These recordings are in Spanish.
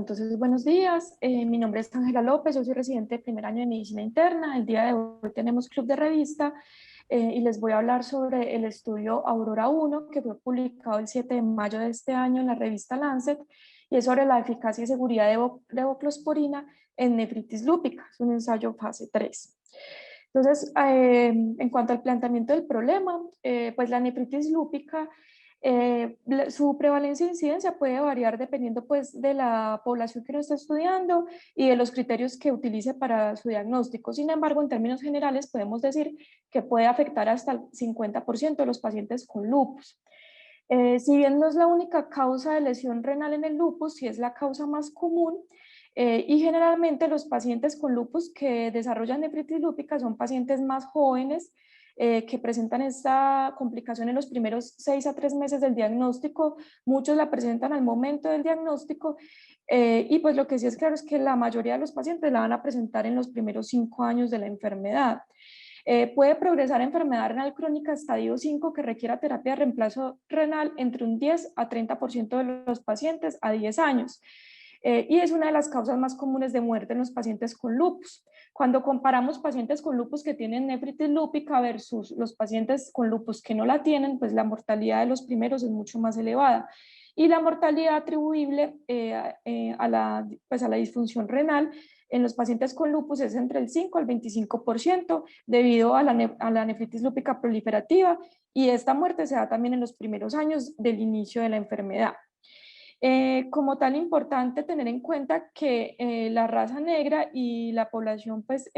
Entonces buenos días, mi nombre es Ángela López, yo soy residente de primer año de Medicina Interna. El día de hoy tenemos club de revista y les voy a hablar sobre el estudio Aurora 1 que fue publicado el 7 de mayo de este año en la revista Lancet y es sobre la eficacia y seguridad de evoflosporina en nefritis lúpica, es un ensayo fase 3. Entonces, en cuanto al planteamiento del problema, pues la nefritis lúpica, su prevalencia e incidencia puede variar dependiendo pues de la población que uno está estudiando y de los criterios que utilice para su diagnóstico. Sin embargo, en términos generales podemos decir que puede afectar hasta el 50% de los pacientes con lupus. Si bien no es la única causa de lesión renal en el lupus, sí es la causa más común, y generalmente los pacientes con lupus que desarrollan nefritis lúpica son pacientes más jóvenes que presentan esta complicación en los primeros 6 a 3 meses del diagnóstico. Muchos la presentan al momento del diagnóstico y pues lo que sí es claro es que la mayoría de los pacientes la van a presentar en los primeros 5 años de la enfermedad. Puede progresar a enfermedad renal crónica estadio 5 que requiera terapia de reemplazo renal entre un 10 a 30% de los pacientes a 10 años. Y es una de las causas más comunes de muerte en los pacientes con lupus. Cuando comparamos pacientes con lupus que tienen nefritis lúpica versus los pacientes con lupus que no la tienen, pues la mortalidad de los primeros es mucho más elevada. Y la mortalidad atribuible pues a la disfunción renal en los pacientes con lupus es entre el 5 al 25% debido a la nefritis lúpica proliferativa, y esta muerte se da también en los primeros años del inicio de la enfermedad. Como tan importante tener en cuenta que la raza negra y la población pues,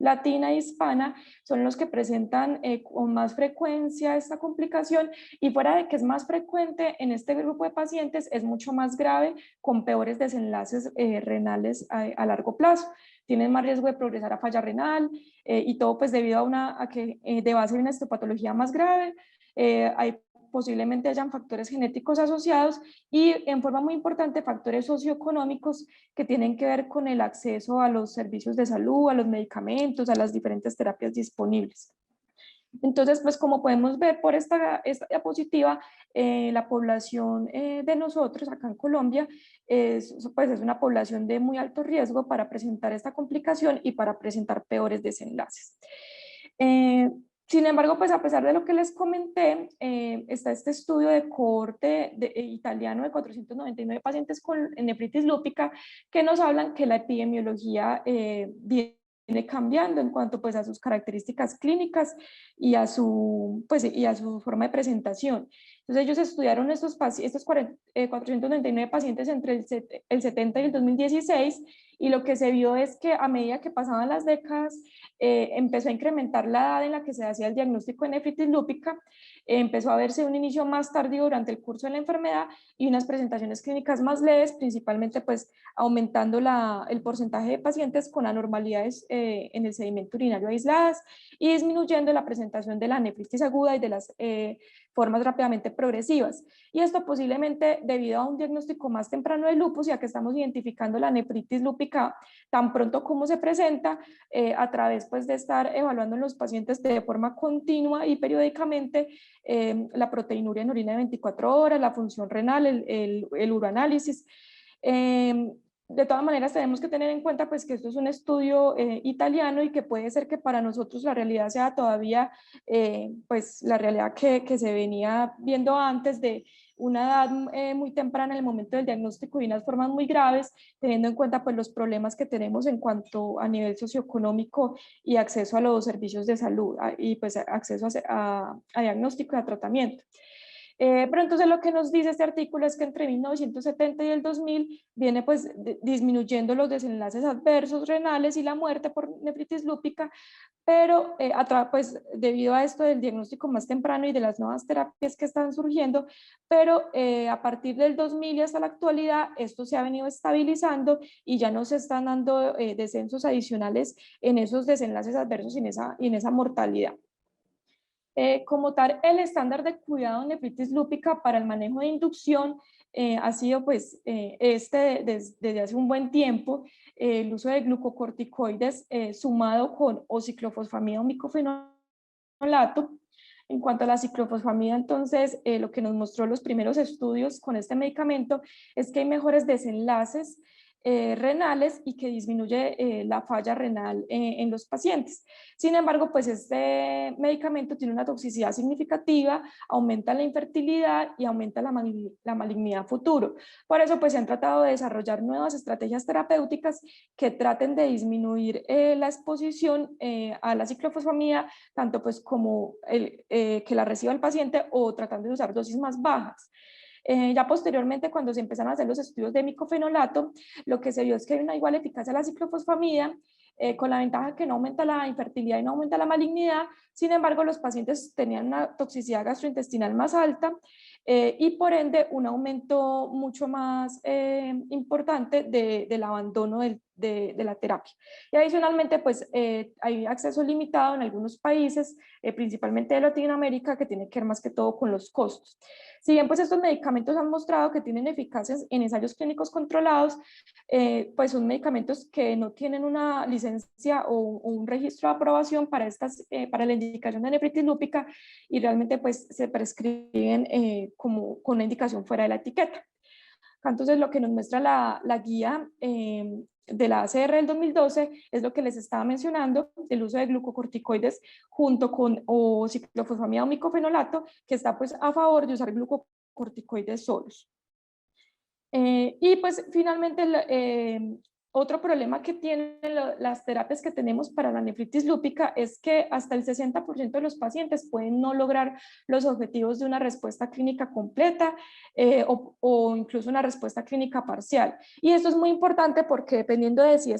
latina e hispana son los que presentan con más frecuencia esta complicación, y fuera de que es más frecuente en este grupo de pacientes, es mucho más grave con peores desenlaces renales a largo plazo. Tienen más riesgo de progresar a falla renal y todo pues debido a que de base hay una histopatología más grave. Hay posiblemente hayan factores genéticos asociados y en forma muy importante factores socioeconómicos que tienen que ver con el acceso a los servicios de salud, a los medicamentos, a las diferentes terapias disponibles. Entonces, pues como podemos ver por esta diapositiva, la población de nosotros acá en Colombia pues es una población de muy alto riesgo para presentar esta complicación y para presentar peores desenlaces. Eh, Sin embargo, pues a pesar de lo que les comenté, está este estudio de cohorte italiano de 499 pacientes con nefritis lúpica que nos hablan que la epidemiología viene cambiando en cuanto pues a sus características clínicas y a su forma de presentación. Entonces ellos estudiaron estos 499 pacientes entre el 70 y el 2016, y lo que se vio es que a medida que pasaban las décadas empezó a incrementar la edad en la que se hacía el diagnóstico de nefritis lúpica, empezó a verse un inicio más tardío durante el curso de la enfermedad y unas presentaciones clínicas más leves, principalmente pues aumentando el porcentaje de pacientes con anormalidades en el sedimento urinario aisladas y disminuyendo la presentación de la nefritis aguda y de las formas rápidamente progresivas. Y esto posiblemente debido a un diagnóstico más temprano de lupus, ya que estamos identificando la nefritis lúpica tan pronto como se presenta, a través pues, de estar evaluando en los pacientes de forma continua y periódicamente la proteinuria en orina de 24 horas, la función renal, el uroanálisis. De todas maneras tenemos que tener en cuenta pues que esto es un estudio italiano y que puede ser que para nosotros la realidad sea todavía pues la realidad que se venía viendo antes de una edad muy temprana en el momento del diagnóstico y unas formas muy graves, teniendo en cuenta pues los problemas que tenemos en cuanto a nivel socioeconómico y acceso a los servicios de salud y pues acceso a diagnóstico y a tratamiento. Pero entonces lo que nos dice este artículo es que entre 1970 y el 2000 viene pues disminuyendo los desenlaces adversos renales y la muerte por nefritis lúpica, pero pues, debido a esto del diagnóstico más temprano y de las nuevas terapias que están surgiendo, pero a partir del 2000 y hasta la actualidad esto se ha venido estabilizando y ya no se están dando descensos adicionales en esos desenlaces adversos y en esa mortalidad. Como tal, el estándar de cuidado en nefritis lúpica para el manejo de inducción ha sido pues desde hace un buen tiempo el uso de glucocorticoides sumado con o ciclofosfamida o micofenolato. En cuanto a la ciclofosfamida, entonces, lo que nos mostró los primeros estudios con este medicamento es que hay mejores desenlaces renales y que disminuye la falla renal en los pacientes. Sin embargo, pues este medicamento tiene una toxicidad significativa, aumenta la infertilidad y aumenta la malignidad futuro. Por eso, pues se han tratado de desarrollar nuevas estrategias terapéuticas que traten de disminuir la exposición a la ciclofosfamida, tanto pues como que la reciba el paciente o tratando de usar dosis más bajas. Ya posteriormente, cuando se empezaron a hacer los estudios de micofenolato, lo que se vio es que hay una igual eficacia a la ciclofosfamida, con la ventaja que no aumenta la infertilidad y no aumenta la malignidad. Sin embargo, los pacientes tenían una toxicidad gastrointestinal más alta y por ende un aumento mucho más importante del abandono de la terapia. Y adicionalmente, pues hay acceso limitado en algunos países, principalmente de Latinoamérica, que tiene que ver más que todo con los costos. Si bien pues estos medicamentos han mostrado que tienen eficacias en ensayos clínicos controlados, pues son medicamentos que no tienen una licencia o un registro de aprobación para la indicación de nefritis lúpica y realmente pues se prescriben como con una indicación fuera de la etiqueta. Entonces, lo que nos muestra la guía de la ACR del 2012 es lo que les estaba mencionando, el uso de glucocorticoides junto con o ciclofosfamida o micofenolato, que está pues a favor de usar glucocorticoides solos. Y pues finalmente otro problema que tienen las terapias que tenemos para la nefritis lúpica es que hasta el 60% de los pacientes pueden no lograr los objetivos de una respuesta clínica completa o incluso una respuesta clínica parcial. Y esto es muy importante porque dependiendo de si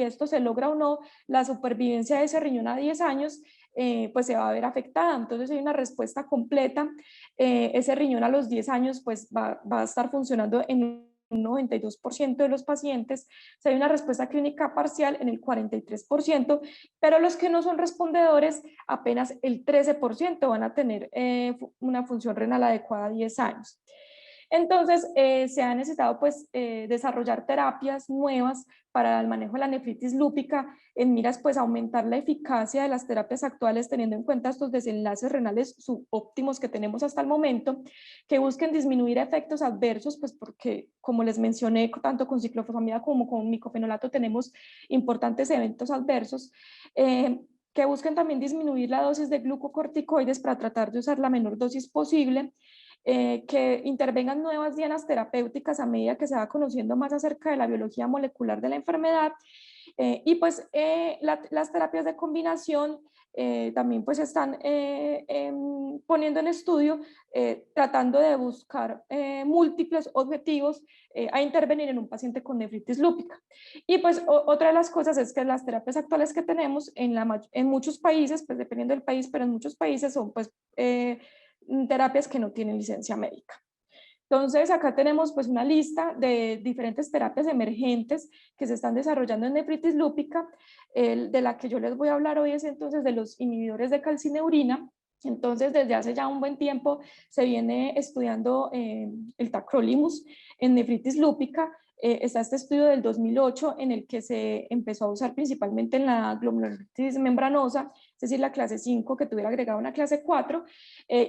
esto se logra o no, la supervivencia de ese riñón a 10 años pues se va a ver afectada. Entonces, si hay una respuesta completa, ese riñón a los 10 años pues va a estar funcionando en un 92% de los pacientes, si hay una respuesta clínica parcial en el 43%, pero los que no son respondedores, apenas el 13% van a tener una función renal adecuada a 10 años. Entonces, se ha necesitado pues, desarrollar terapias nuevas para el manejo de la nefritis lúpica en miras pues, aumentar la eficacia de las terapias actuales teniendo en cuenta estos desenlaces renales subóptimos que tenemos hasta el momento, que busquen disminuir efectos adversos, pues porque como les mencioné, tanto con ciclofosfamida como con micofenolato tenemos importantes eventos adversos, que busquen también disminuir la dosis de glucocorticoides para tratar de usar la menor dosis posible, que intervengan nuevas dianas terapéuticas a medida que se va conociendo más acerca de la biología molecular de la enfermedad y pues las terapias de combinación también pues están poniendo en estudio, tratando de buscar múltiples objetivos a intervenir en un paciente con nefritis lúpica. Y pues otra de las cosas es que las terapias actuales que tenemos en muchos países, pues dependiendo del país, pero en muchos países son pues terapias que no tienen licencia médica. Entonces, acá tenemos pues una lista de diferentes terapias emergentes que se están desarrollando en nefritis lúpica. De la que yo les voy a hablar hoy es entonces de los inhibidores de calcineurina. Entonces, desde hace ya un buen tiempo se viene estudiando el tacrolimus en nefritis lúpica. Está este estudio del 2008 en el que se empezó a usar principalmente en la glomerulitis membranosa, es decir, la clase 5 que tuviera agregada una clase 4,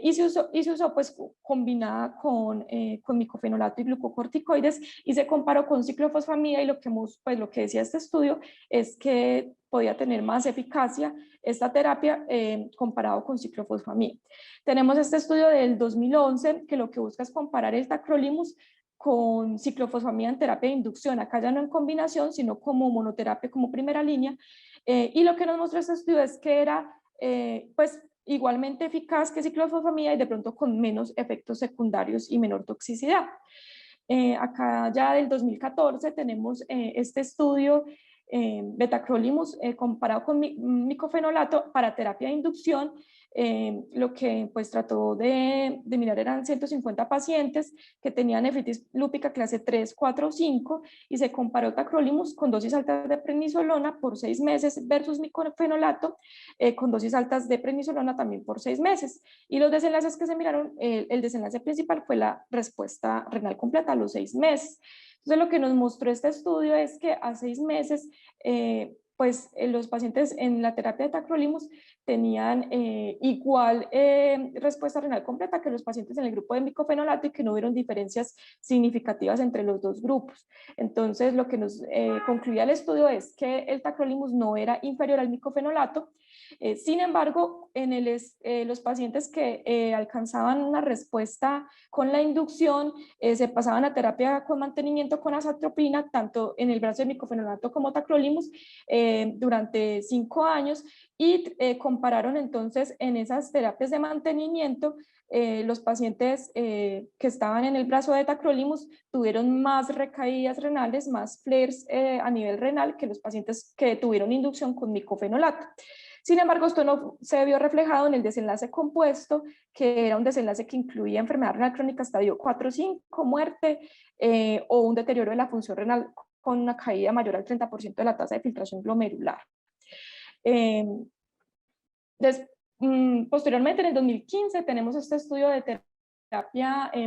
y se usó pues combinada con micofenolato y glucocorticoides y se comparó con ciclofosfamida y lo que decía este estudio es que podía tener más eficacia esta terapia comparado con ciclofosfamida. Tenemos este estudio del 2011 que lo que busca es comparar el tacrolimus con ciclofosfamida en terapia de inducción, acá ya no en combinación, sino como monoterapia como primera línea, y lo que nos mostró este estudio es que era pues igualmente eficaz que ciclofosfamida y de pronto con menos efectos secundarios y menor toxicidad. Acá ya del 2014 tenemos este estudio betacrolimus comparado con micofenolato para terapia de inducción. Lo que pues trató de mirar eran 150 pacientes que tenían nefritis lúpica clase 3, 4 o 5 y se comparó tacrolimus con dosis altas de prednisolona por 6 meses versus micofenolato con dosis altas de prednisolona también por 6 meses. Y los desenlaces que se miraron, el desenlace principal fue la respuesta renal completa a los 6 meses. Entonces lo que nos mostró este estudio es que a 6 meses pues los pacientes en la terapia de tacrolimus tenían igual respuesta renal completa que los pacientes en el grupo de micofenolato y que no hubieron diferencias significativas entre los dos grupos. Entonces, lo que nos concluía el estudio es que el tacrolimus no era inferior al micofenolato. Sin embargo, los pacientes que alcanzaban una respuesta con la inducción se pasaban a terapia con mantenimiento con azatropina, tanto en el brazo de micofenolato como tacrolimus, durante 5 años, y compararon entonces en esas terapias de mantenimiento. Los pacientes que estaban en el brazo de tacrolimus tuvieron más recaídas renales, más flares a nivel renal que los pacientes que tuvieron inducción con micofenolato. Sin embargo, esto no se vio reflejado en el desenlace compuesto, que era un desenlace que incluía enfermedad renal crónica estadio 4 o 5, muerte, o un deterioro de la función renal con una caída mayor al 30% de la tasa de filtración glomerular. Posteriormente, en el 2015, tenemos este estudio de terapia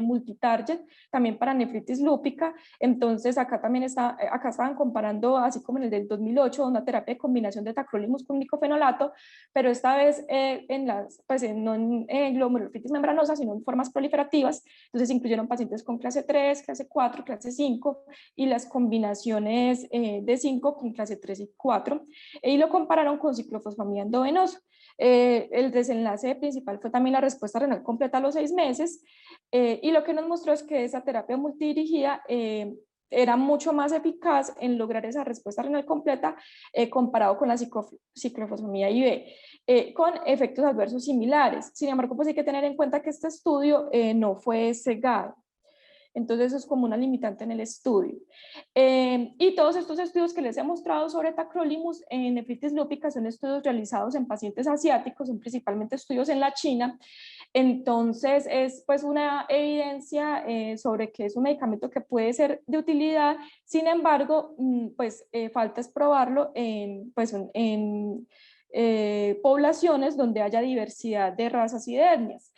multitarget, también para nefritis lúpica. Entonces, acá también acá estaban comparando, así como en el del 2008, una terapia de combinación de tacrolimus con micofenolato, pero esta vez no en glomerulofritis membranosa, sino en formas proliferativas. Entonces, incluyeron pacientes con clase 3, clase 4, clase 5, y las combinaciones de 5 con clase 3 y 4, y lo compararon con ciclofosfamida endovenosa. El desenlace principal fue también la respuesta renal completa a los 6 meses, y lo que nos mostró es que esa terapia multidirigida era mucho más eficaz en lograr esa respuesta renal completa comparado con la ciclofosfamida IV, con efectos adversos similares. Sin embargo, pues hay que tener en cuenta que este estudio no fue cegado. Entonces eso es como una limitante en el estudio. Y todos estos estudios que les he mostrado sobre tacrolimus en nefritis lúpica son estudios realizados en pacientes asiáticos, son principalmente estudios en la China. Entonces es pues una evidencia sobre que es un medicamento que puede ser de utilidad. Sin embargo, pues falta es probarlo en poblaciones donde haya diversidad de razas y de etnias.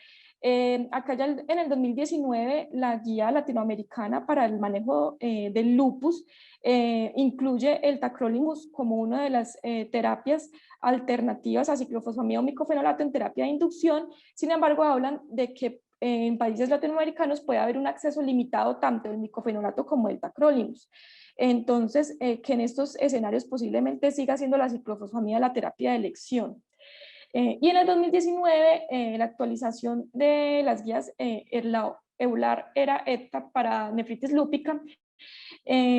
Acá ya en el 2019 la guía latinoamericana para el manejo del lupus incluye el tacrolimus como una de las terapias alternativas a ciclofosfamida o micofenolato en terapia de inducción. Sin embargo, hablan de que en países latinoamericanos puede haber un acceso limitado tanto del micofenolato como del tacrolimus. Entonces, que en estos escenarios posiblemente siga siendo la ciclofosfamida la terapia de elección. Y en el 2019, la actualización de las guías EULAR era ETA para nefritis lúpica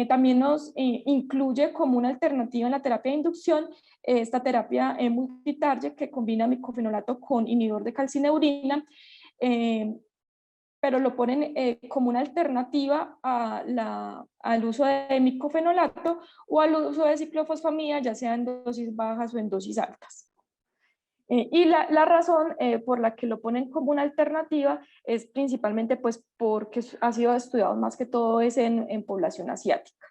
también nos incluye como una alternativa en la terapia de inducción esta terapia multitarget que combina micofenolato con inhibidor de calcineurina, pero lo ponen como una alternativa al uso de micofenolato o al uso de ciclofosfamida, ya sea en dosis bajas o en dosis altas. Y la razón por la que lo ponen como una alternativa es principalmente pues porque ha sido estudiado más que todo es en población asiática.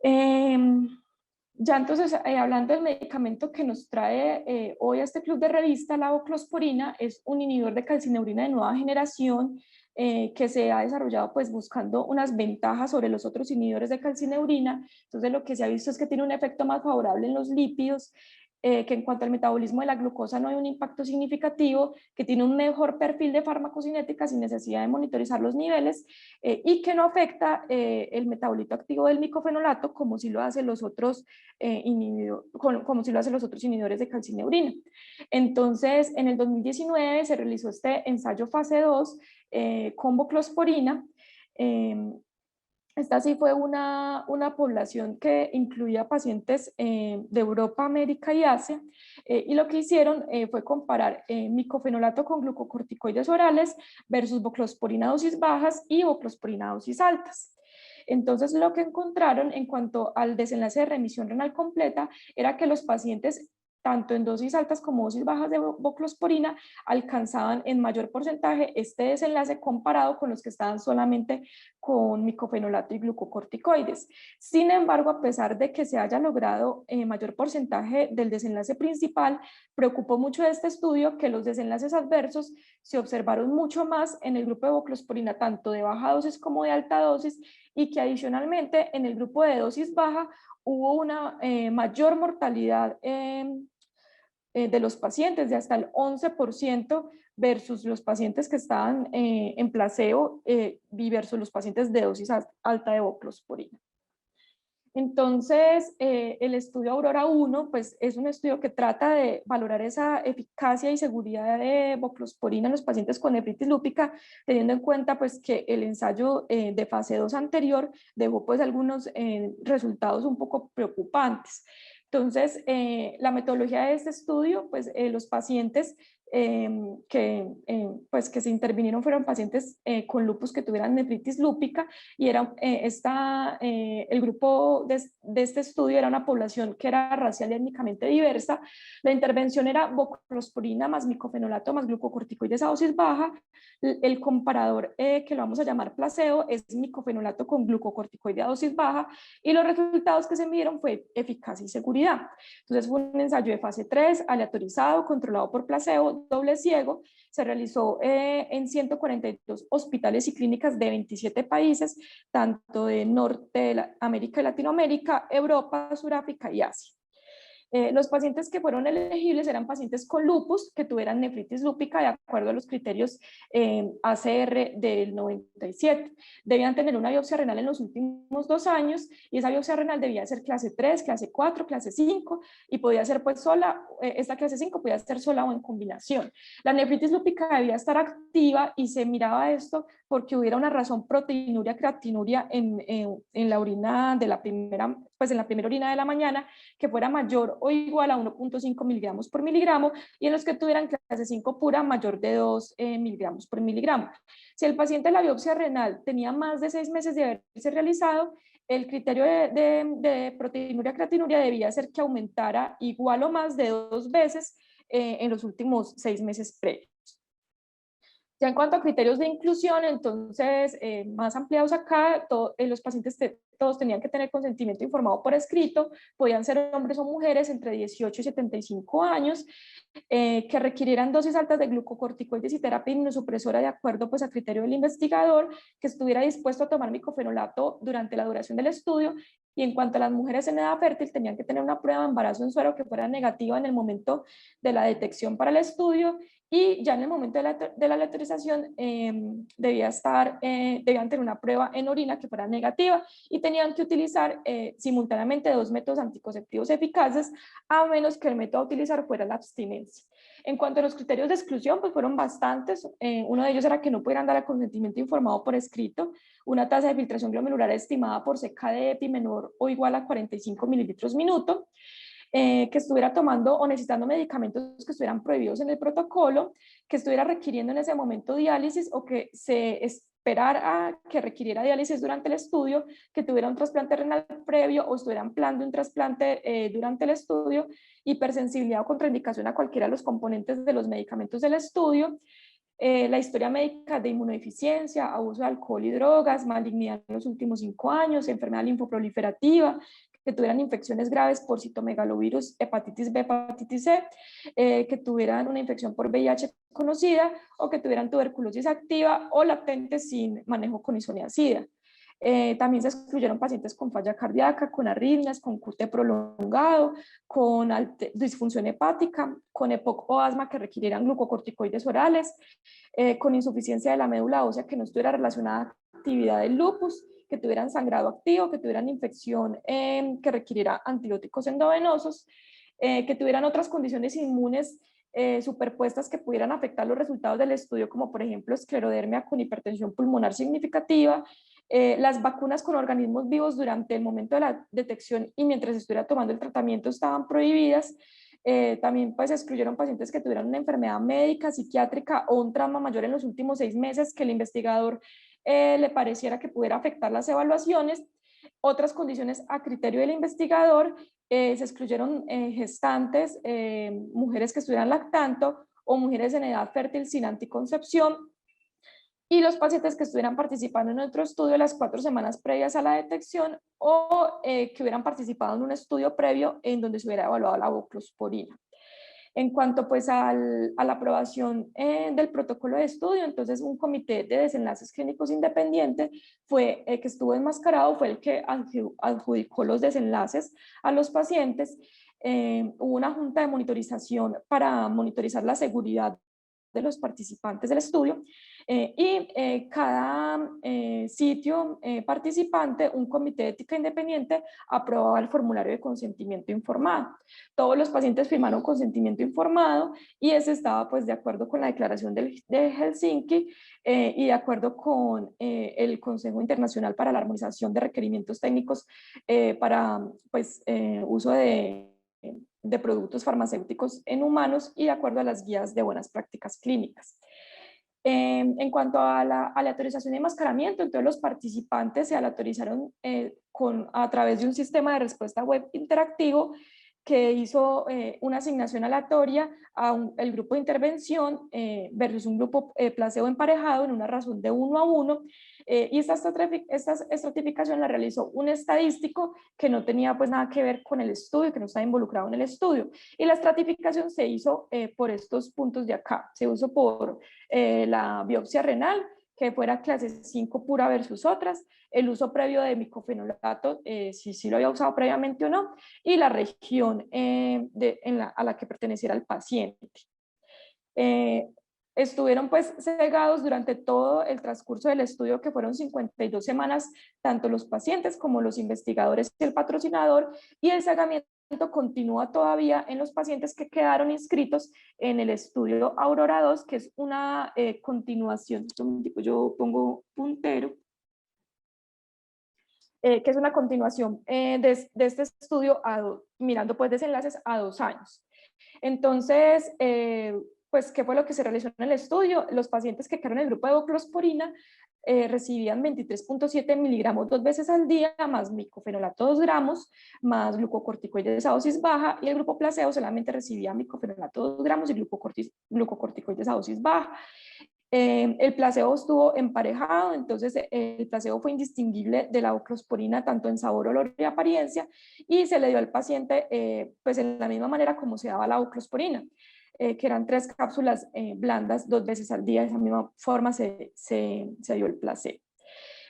Ya entonces, hablando del medicamento que nos trae hoy a este club de revista, la voclosporina es un inhibidor de calcineurina de nueva generación que se ha desarrollado pues buscando unas ventajas sobre los otros inhibidores de calcineurina. Entonces lo que se ha visto es que tiene un efecto más favorable en los lípidos, que en cuanto al metabolismo de la glucosa no hay un impacto significativo, que tiene un mejor perfil de farmacocinética sin necesidad de monitorizar los niveles, y que no afecta el metabolito activo del micofenolato como si lo hacen los otros inhibidores de calcineurina. Entonces, en el 2019 se realizó este ensayo fase 2 con voclosporina. Esta sí fue una población que incluía pacientes de Europa, América y Asia, y lo que hicieron fue comparar micofenolato con glucocorticoides orales versus voclosporina a dosis bajas y voclosporina a dosis altas. Entonces, lo que encontraron en cuanto al desenlace de remisión renal completa era que los pacientes tanto en dosis altas como dosis bajas de voclosporina alcanzaban en mayor porcentaje este desenlace comparado con los que estaban solamente con micofenolato y glucocorticoides. Sin embargo, a pesar de que se haya logrado mayor porcentaje del desenlace principal, preocupó mucho de este estudio que los desenlaces adversos se observaron mucho más en el grupo de voclosporina, tanto de baja dosis como de alta dosis, y que adicionalmente en el grupo de dosis baja hubo una mayor mortalidad de los pacientes, de hasta el 11% versus los pacientes que estaban en placebo y versus los pacientes de dosis alta de voclosporina. Entonces, el estudio Aurora 1 pues, es un estudio que trata de valorar esa eficacia y seguridad de voclosporina en los pacientes con nefritis lúpica, teniendo en cuenta pues, que el ensayo de fase 2 anterior dejó pues, algunos resultados un poco preocupantes. Entonces, la metodología de este estudio, pues los pacientes pues, que se intervinieron fueron pacientes con lupus que tuvieran nefritis lúpica y era, el grupo de este estudio era una población que era racial y étnicamente diversa. La intervención era voclosporina más micofenolato más glucocorticoides a dosis baja. El comparador que lo vamos a llamar placebo es micofenolato con glucocorticoide a dosis baja y los resultados que se midieron fue eficacia y seguridad. Entonces fue un ensayo de fase 3, aleatorizado, controlado por placebo, doble ciego. Se realizó en 142 hospitales y clínicas de 27 países, tanto de Norte de América y Latinoamérica, Europa, Sudáfrica y Asia. Los pacientes que fueron elegibles eran pacientes con lupus que tuvieran nefritis lúpica de acuerdo a los criterios ACR del 97. Debían tener una biopsia renal en los últimos 2 años y esa biopsia renal debía ser clase 3, clase 4, clase 5 y podía ser pues sola, esta clase 5 podía ser sola o en combinación. La nefritis lúpica debía estar activa y se miraba esto porque hubiera una razón proteinuria, creatinuria en la orina de la primera, pues en la primera orina de la mañana que fuera mayor o igual a 1.5 miligramos por miligramo y en los que tuvieran clase 5 pura mayor de 2 miligramos por miligramo. Si el paciente de la biopsia renal tenía más de 6 meses de haberse realizado, el criterio de proteinuria creatinuria debía ser que aumentara igual o más de 2 veces en los últimos 6 meses previos. Ya en cuanto a criterios de inclusión, entonces, más ampliados acá, los pacientes todos tenían que tener consentimiento informado por escrito, podían ser hombres o mujeres entre 18 y 75 años, que requirieran dosis altas de glucocorticoides y terapia inmunosupresora de acuerdo pues, a criterio del investigador, que estuviera dispuesto a tomar micofenolato durante la duración del estudio, y en cuanto a las mujeres en edad fértil, tenían que tener una prueba de embarazo en suero que fuera negativa en el momento de la detección para el estudio, y ya en el momento de la aleatorización debían tener una prueba en orina que fuera negativa y tenían que utilizar simultáneamente 2 métodos anticonceptivos eficaces, a menos que el método a utilizar fuera la abstinencia. En cuanto a los criterios de exclusión, pues fueron bastantes. Uno de ellos era que no pudieran dar el consentimiento informado por escrito, una tasa de filtración glomerular estimada por CK de EPI menor o igual a 45 mililitros minuto, que estuviera tomando o necesitando medicamentos que estuvieran prohibidos en el protocolo, que estuviera requiriendo en ese momento diálisis o que se esperara a que requiriera diálisis durante el estudio, que tuviera un trasplante renal previo o estuvieran planeando un trasplante durante el estudio, hipersensibilidad o contraindicación a cualquiera de los componentes de los medicamentos del estudio, la historia médica de inmunodeficiencia, abuso de alcohol y drogas, malignidad en los últimos 5 años, enfermedad linfoproliferativa, que tuvieran infecciones graves por citomegalovirus, hepatitis B, hepatitis C, que tuvieran una infección por VIH conocida o que tuvieran tuberculosis activa o latente sin manejo con isoniazida. También se excluyeron pacientes con falla cardíaca, con arritmias, con QT prolongado, con disfunción hepática, con EPOC o asma que requirieran glucocorticoides orales, con insuficiencia de la médula ósea que no estuviera relacionada a la actividad del lupus, que tuvieran sangrado activo, que tuvieran infección que requiriera antibióticos endovenosos, que tuvieran otras condiciones inmunes superpuestas que pudieran afectar los resultados del estudio, como por ejemplo esclerodermia con hipertensión pulmonar significativa, las vacunas con organismos vivos durante el momento de la detección y mientras estuviera tomando el tratamiento estaban prohibidas. También pues excluyeron pacientes que tuvieran una enfermedad médica, psiquiátrica o un trauma mayor en los últimos 6 meses que el investigador le pareciera que pudiera afectar las evaluaciones. Otras condiciones a criterio del investigador, se excluyeron gestantes, mujeres que estuvieran lactando o mujeres en edad fértil sin anticoncepción, y los pacientes que estuvieran participando en otro estudio las 4 semanas previas a la detección o que hubieran participado en un estudio previo en donde se hubiera evaluado la voclosporina. En cuanto pues a la aprobación del protocolo de estudio, entonces un comité de desenlaces clínicos independiente que estuvo enmascarado, fue el que adjudicó los desenlaces a los pacientes. Hubo una junta de monitorización para monitorizar la seguridad de los participantes del estudio y cada sitio participante, un comité de ética independiente aprobaba el formulario de consentimiento informado. Todos los pacientes firmaron consentimiento informado y ese estaba pues de acuerdo con la declaración de Helsinki y de acuerdo con el Consejo Internacional para la Armonización de Requerimientos Técnicos para pues uso de productos farmacéuticos en humanos y de acuerdo a las guías de buenas prácticas clínicas. En cuanto a la aleatorización y enmascaramiento, entonces los participantes se aleatorizaron a través de un sistema de respuesta web interactivo que hizo una asignación aleatoria el grupo de intervención versus un grupo placebo emparejado en una razón de 1:1 y esta estratificación la realizó un estadístico que no tenía pues nada que ver con el estudio, que no estaba involucrado en el estudio, y la estratificación se hizo por estos puntos de acá. Se usó por la biopsia renal, que fuera clase 5 pura versus otras, el uso previo de micofenolato, si lo había usado previamente o no, y la región a la que perteneciera el paciente. Estuvieron pues cegados durante todo el transcurso del estudio, que fueron 52 semanas, tanto los pacientes como los investigadores y el patrocinador, y el cegamiento continúa todavía en los pacientes que quedaron inscritos en el estudio Aurora 2, que es una continuación, yo pongo puntero, que es una continuación de este estudio mirando pues desenlaces a 2 años. Entonces, pues, ¿qué fue lo que se realizó en el estudio? Los pacientes que quedaron en el grupo de voclosporina recibían 23.7 miligramos 2 veces al día, más micofenolato 2 gramos, más glucocorticoides a dosis baja, y el grupo placebo solamente recibía micofenolato 2 gramos y glucocorticoides a dosis baja. El placebo estuvo emparejado, entonces el placebo fue indistinguible de la voclosporina tanto en sabor, olor y apariencia, y se le dio al paciente pues en la misma manera como se daba la voclosporina, que eran 3 cápsulas blandas 2 veces al día. De esa misma forma se dio el placebo.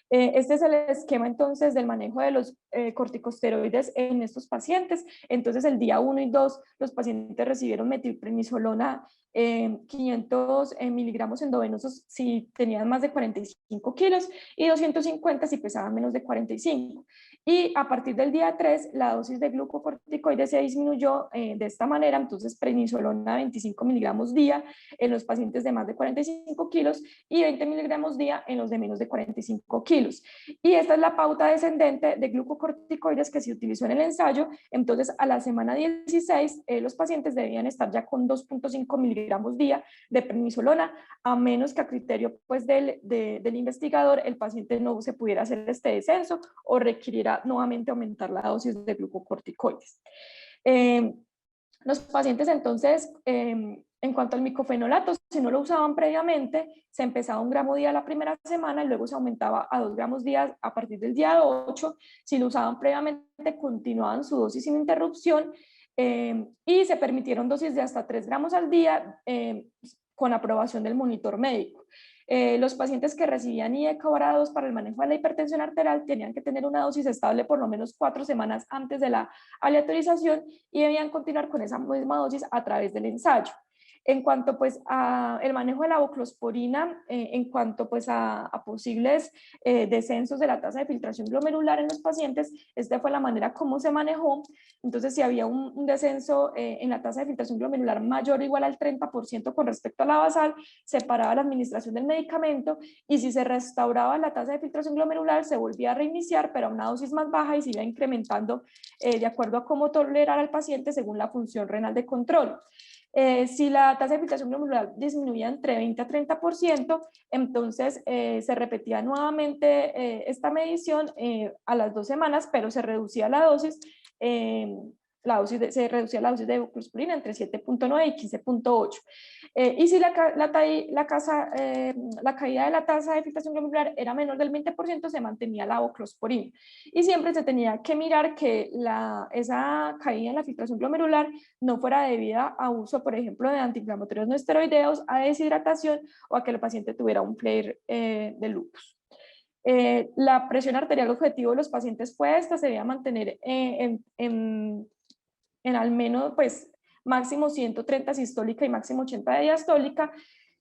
Este es el esquema entonces del manejo de los corticosteroides en estos pacientes. Entonces el día 1 y 2 los pacientes recibieron metilprednisolona 500 miligramos endovenosos si tenían más de 45 kilos y 250 si pesaban menos de 45. Y a partir del día 3 la dosis de glucocorticoides se disminuyó de esta manera, entonces prednisolona 25 miligramos día en los pacientes de más de 45 kilos y 20 miligramos día en los de menos de 45 kilos. Y esta es la pauta descendente de glucocorticoides que se utilizó en el ensayo. Entonces a la semana 16 los pacientes debían estar ya con 2.5 miligramos día de prednisolona, a menos que a criterio pues del investigador el paciente no se pudiera hacer este descenso o requiriera nuevamente aumentar la dosis de glucocorticoides. Los pacientes entonces, en cuanto al micofenolato, si no lo usaban previamente, se empezaba 1 gramo día la primera semana y luego se aumentaba a 2 gramos día a partir del día 8. Si lo usaban previamente, continuaban su dosis sin interrupción y se permitieron dosis de hasta 3 gramos al día con aprobación del monitor médico. Los pacientes que recibían IECA hora 2 para el manejo de la hipertensión arterial tenían que tener una dosis estable por lo menos 4 semanas antes de la aleatorización y debían continuar con esa misma dosis a través del ensayo. En cuanto pues a el manejo de la voclosporina, en cuanto pues a posibles descensos de la tasa de filtración glomerular en los pacientes, esta fue la manera como se manejó. Entonces si había un descenso en la tasa de filtración glomerular mayor o igual al 30% con respecto a la basal, se paraba la administración del medicamento, y si se restauraba la tasa de filtración glomerular se volvía a reiniciar pero a una dosis más baja y se iba incrementando de acuerdo a cómo tolerar al paciente según la función renal de control. Si la tasa de filtración glomerular disminuía entre 20 a 30%, entonces se repetía nuevamente esta medición a las 2 semanas, pero se reducía la dosis, se reducía la dosis de voclosporina entre 7.9 y 15.8. Y si la caída de la tasa de filtración glomerular era menor del 20%, se mantenía la voclosporina. Y siempre se tenía que mirar que esa caída en la filtración glomerular no fuera debida a uso, por ejemplo, de antiinflamatorios no esteroideos, a deshidratación o a que el paciente tuviera un flare de lupus. La presión arterial objetivo de los pacientes fue esta, se debía mantener en al menos pues máximo 130 sistólica y máximo 80 de diastólica.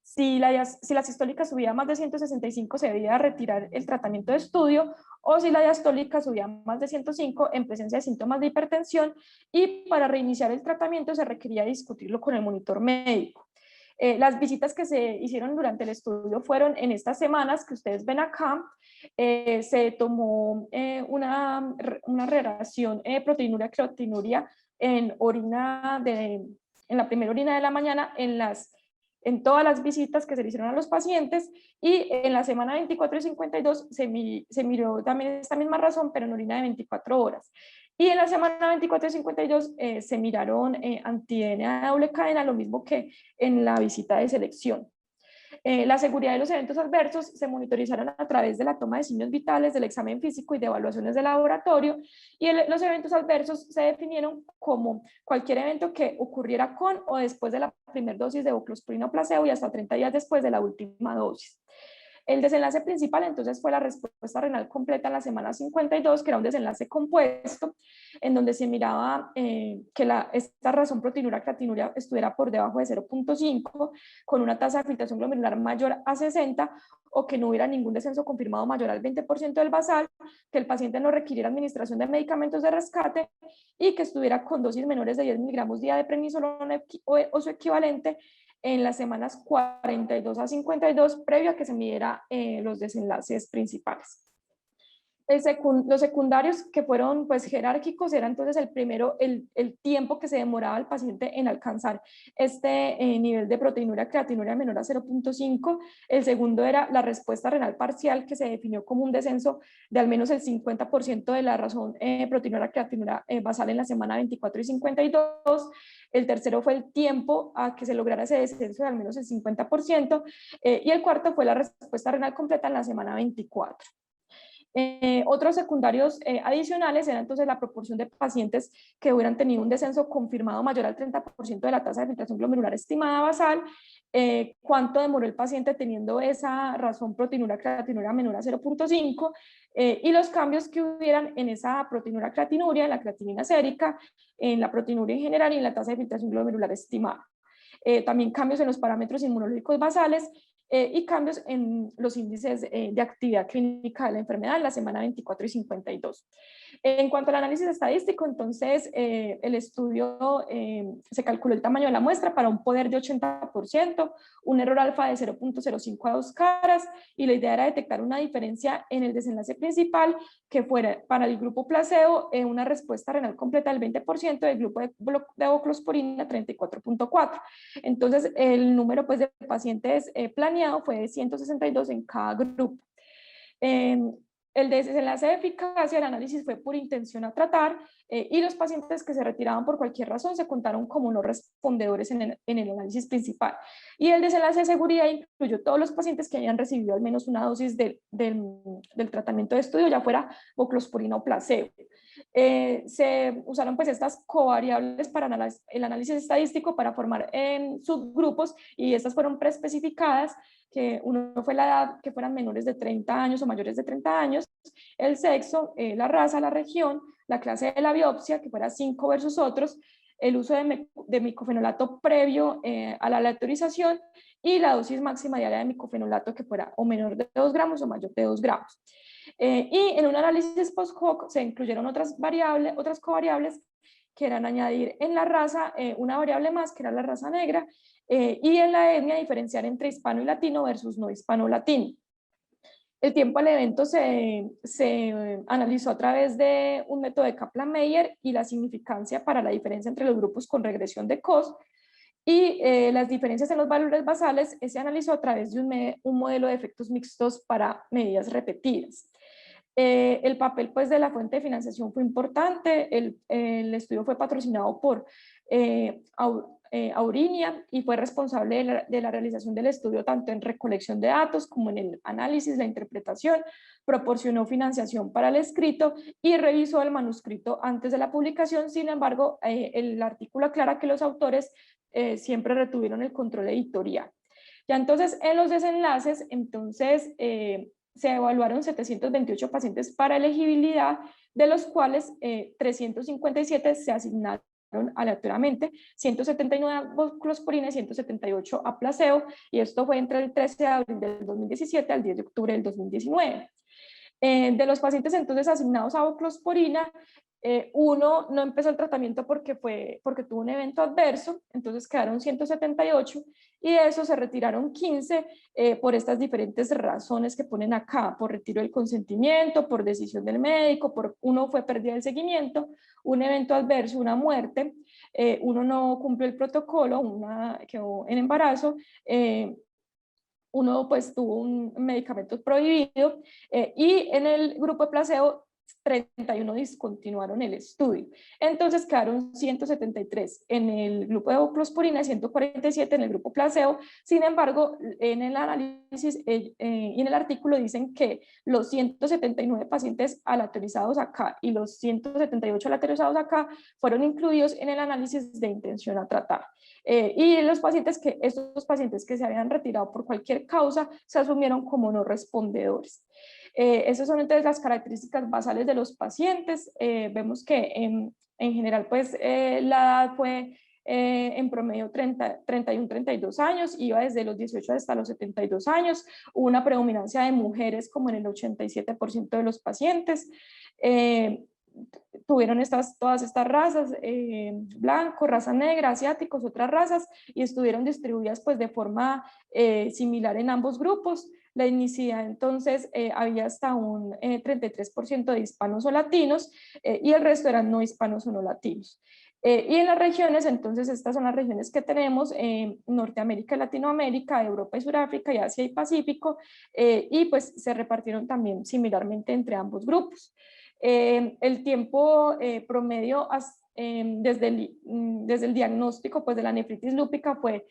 Si la sistólica subía más de 165, se debía retirar el tratamiento de estudio, o si la diastólica subía más de 105 en presencia de síntomas de hipertensión, y para reiniciar el tratamiento se requería discutirlo con el monitor médico. Las visitas que se hicieron durante el estudio fueron en estas semanas que ustedes ven acá. Se tomó una relación proteinuria-creatinuria en la primera orina de la mañana en todas las visitas que se le hicieron a los pacientes, y en la semana 24 y 52 se miró también esta misma razón, pero en orina de 24 horas. Y en la semana 24 y 52 se miraron anti-DNA de doble cadena, lo mismo que en la visita de selección. La seguridad de los eventos adversos se monitorizaron a través de la toma de signos vitales, del examen físico y de evaluaciones de laboratorio, y los eventos adversos se definieron como cualquier evento que ocurriera con o después de la primera dosis de voclosporina o placebo y hasta 30 días después de la última dosis. El desenlace principal entonces fue la respuesta renal completa en la semana 52, que era un desenlace compuesto, en donde se miraba que esta razón proteinúria-creatinuria estuviera por debajo de 0.5, con una tasa de filtración glomerular mayor a 60, o que no hubiera ningún descenso confirmado mayor al 20% del basal, que el paciente no requiriera administración de medicamentos de rescate y que estuviera con dosis menores de 10 miligramos día de prednisolona o su equivalente en las semanas 42 a 52, previo a que se midiera los desenlaces principales. Los secundarios que fueron pues jerárquicos era entonces el primero, el tiempo que se demoraba el paciente en alcanzar este nivel de proteinuria creatinuria menor a 0.5. El segundo era la respuesta renal parcial, que se definió como un descenso de al menos el 50% de la razón proteinuria creatinuria basal en la semana 24 y 52. El tercero fue el tiempo a que se lograra ese descenso de al menos el 50%. Y el cuarto fue la respuesta renal completa en la semana 24. Otros secundarios adicionales eran entonces la proporción de pacientes que hubieran tenido un descenso confirmado mayor al 30% de la tasa de filtración glomerular estimada basal, cuánto demoró el paciente teniendo esa razón proteinuria creatinuria menor a 0.5, y los cambios que hubieran en esa proteinuria creatinuria, en la creatinina sérica, en la proteinuria en general y en la tasa de filtración glomerular estimada. También cambios en los parámetros inmunológicos basales, y cambios en los índices de actividad clínica de la enfermedad en la semana 24 y 52. En cuanto al análisis estadístico, entonces el estudio se calculó el tamaño de la muestra para un poder de 80%, un error alfa de 0.05 a 2 caras, y la idea era detectar una diferencia en el desenlace principal que fuera para el grupo placebo una respuesta renal completa del 20%, del grupo de voclosporina 34.4. Entonces el número pues, de pacientes planeados fue de 162 en cada grupo. El desenlace de eficacia del análisis fue por intención a tratar, y los pacientes que se retiraban por cualquier razón se contaron como no respondedores en el análisis principal. Y el desenlace de seguridad incluyó todos los pacientes que hayan recibido al menos una dosis del tratamiento de estudio, ya fuera voclosporina o placebo. Se usaron pues estas covariables para el análisis estadístico para formar en subgrupos, y estas fueron preespecificadas, que uno fue la edad, que fueran menores de 30 años o mayores de 30 años, el sexo, la raza, la región, la clase de la biopsia, que fuera 5 versus otros, el uso de micofenolato previo a la aleatorización, y la dosis máxima diaria de micofenolato que fuera o menor de 2 gramos o mayor de 2 gramos. Y en un análisis post-hoc se incluyeron otras covariables, que eran añadir en la raza una variable más, que era la raza negra, y en la etnia diferenciar entre hispano y latino versus no hispano-latino. El tiempo al evento se analizó a través de un método de Kaplan-Meier, y la significancia para la diferencia entre los grupos con regresión de Cox, y las diferencias en los valores basales se analizó a través de un modelo de efectos mixtos para medidas repetidas. El papel pues, de la fuente de financiación fue importante. El estudio fue patrocinado por Aurinia, y fue responsable de la realización del estudio tanto en recolección de datos como en el análisis, la interpretación, proporcionó financiación para el escrito y revisó el manuscrito antes de la publicación. Sin embargo, el artículo aclara que los autores siempre retuvieron el control editorial. Ya entonces, en los desenlaces, entonces, se evaluaron 728 pacientes para elegibilidad, de los cuales 357 se asignaron aleatoriamente, 179 a voclosporina y 178 a placebo, y esto fue entre el 13 de abril del 2017 al 10 de octubre del 2019. De los pacientes entonces asignados a voclosporina, uno no empezó el tratamiento porque tuvo un evento adverso, entonces quedaron 178, y de eso se retiraron 15 por estas diferentes razones que ponen acá: por retiro del consentimiento, por decisión del médico, uno fue pérdida del seguimiento, un evento adverso, una muerte, uno no cumplió el protocolo, quedó en embarazo, uno pues tuvo un medicamento prohibido, y en el grupo de placebo 31 discontinuaron el estudio. Entonces quedaron 173 en el grupo de voclosporina y 147 en el grupo placebo. Sin embargo, en el análisis y en el artículo dicen que los 179 pacientes aleatorizados acá y los 178 aleatorizados acá fueron incluidos en el análisis de intención a tratar. Y estos pacientes que se habían retirado por cualquier causa se asumieron como no respondedores. Esas son entonces las características basales de los pacientes. Vemos que en general pues la edad fue en promedio 31-32 años, iba desde los 18 hasta los 72 años, hubo una predominancia de mujeres como en el 87% de los pacientes. Tuvieron todas estas razas, blanco, raza negra, asiáticos, otras razas, y estuvieron distribuidas pues de forma similar en ambos grupos. La etnicidad entonces había hasta un 33% de hispanos o latinos, y el resto eran no hispanos o no latinos. Y en las regiones, entonces estas son las regiones que tenemos: Norteamérica y Latinoamérica, Europa y Sudáfrica, y Asia y Pacífico, y pues se repartieron también similarmente entre ambos grupos. El tiempo promedio desde el diagnóstico pues, de la nefritis lúpica fue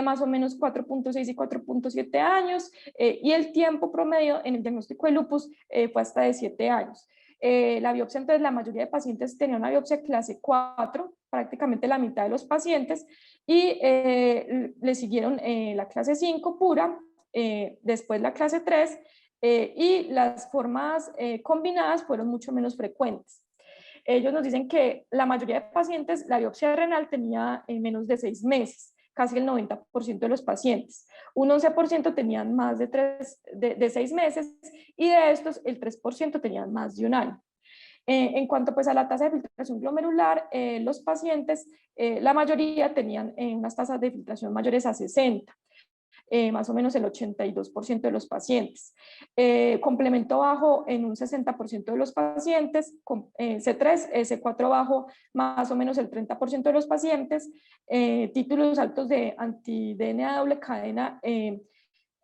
más o menos 4.6 y 4.7 años, y el tiempo promedio en el diagnóstico de lupus fue hasta de 7 años. La biopsia, entonces, la mayoría de pacientes tenía una biopsia clase 4, prácticamente la mitad de los pacientes, y le siguieron la clase 5 pura, después la clase 3, y las formas combinadas fueron mucho menos frecuentes. Ellos nos dicen que la mayoría de pacientes la biopsia renal tenía menos de 6 meses, casi el 90% de los pacientes. Un 11% tenían más de 6 meses, y de estos el 3% tenían más de un año. En cuanto pues a la tasa de filtración glomerular, los pacientes, la mayoría tenían unas tasas de filtración mayores a 60. Más o menos el 82% de los pacientes. Complemento bajo en un 60% de los pacientes, C3, C4 bajo más o menos el 30% de los pacientes, títulos altos de anti-DNA doble cadena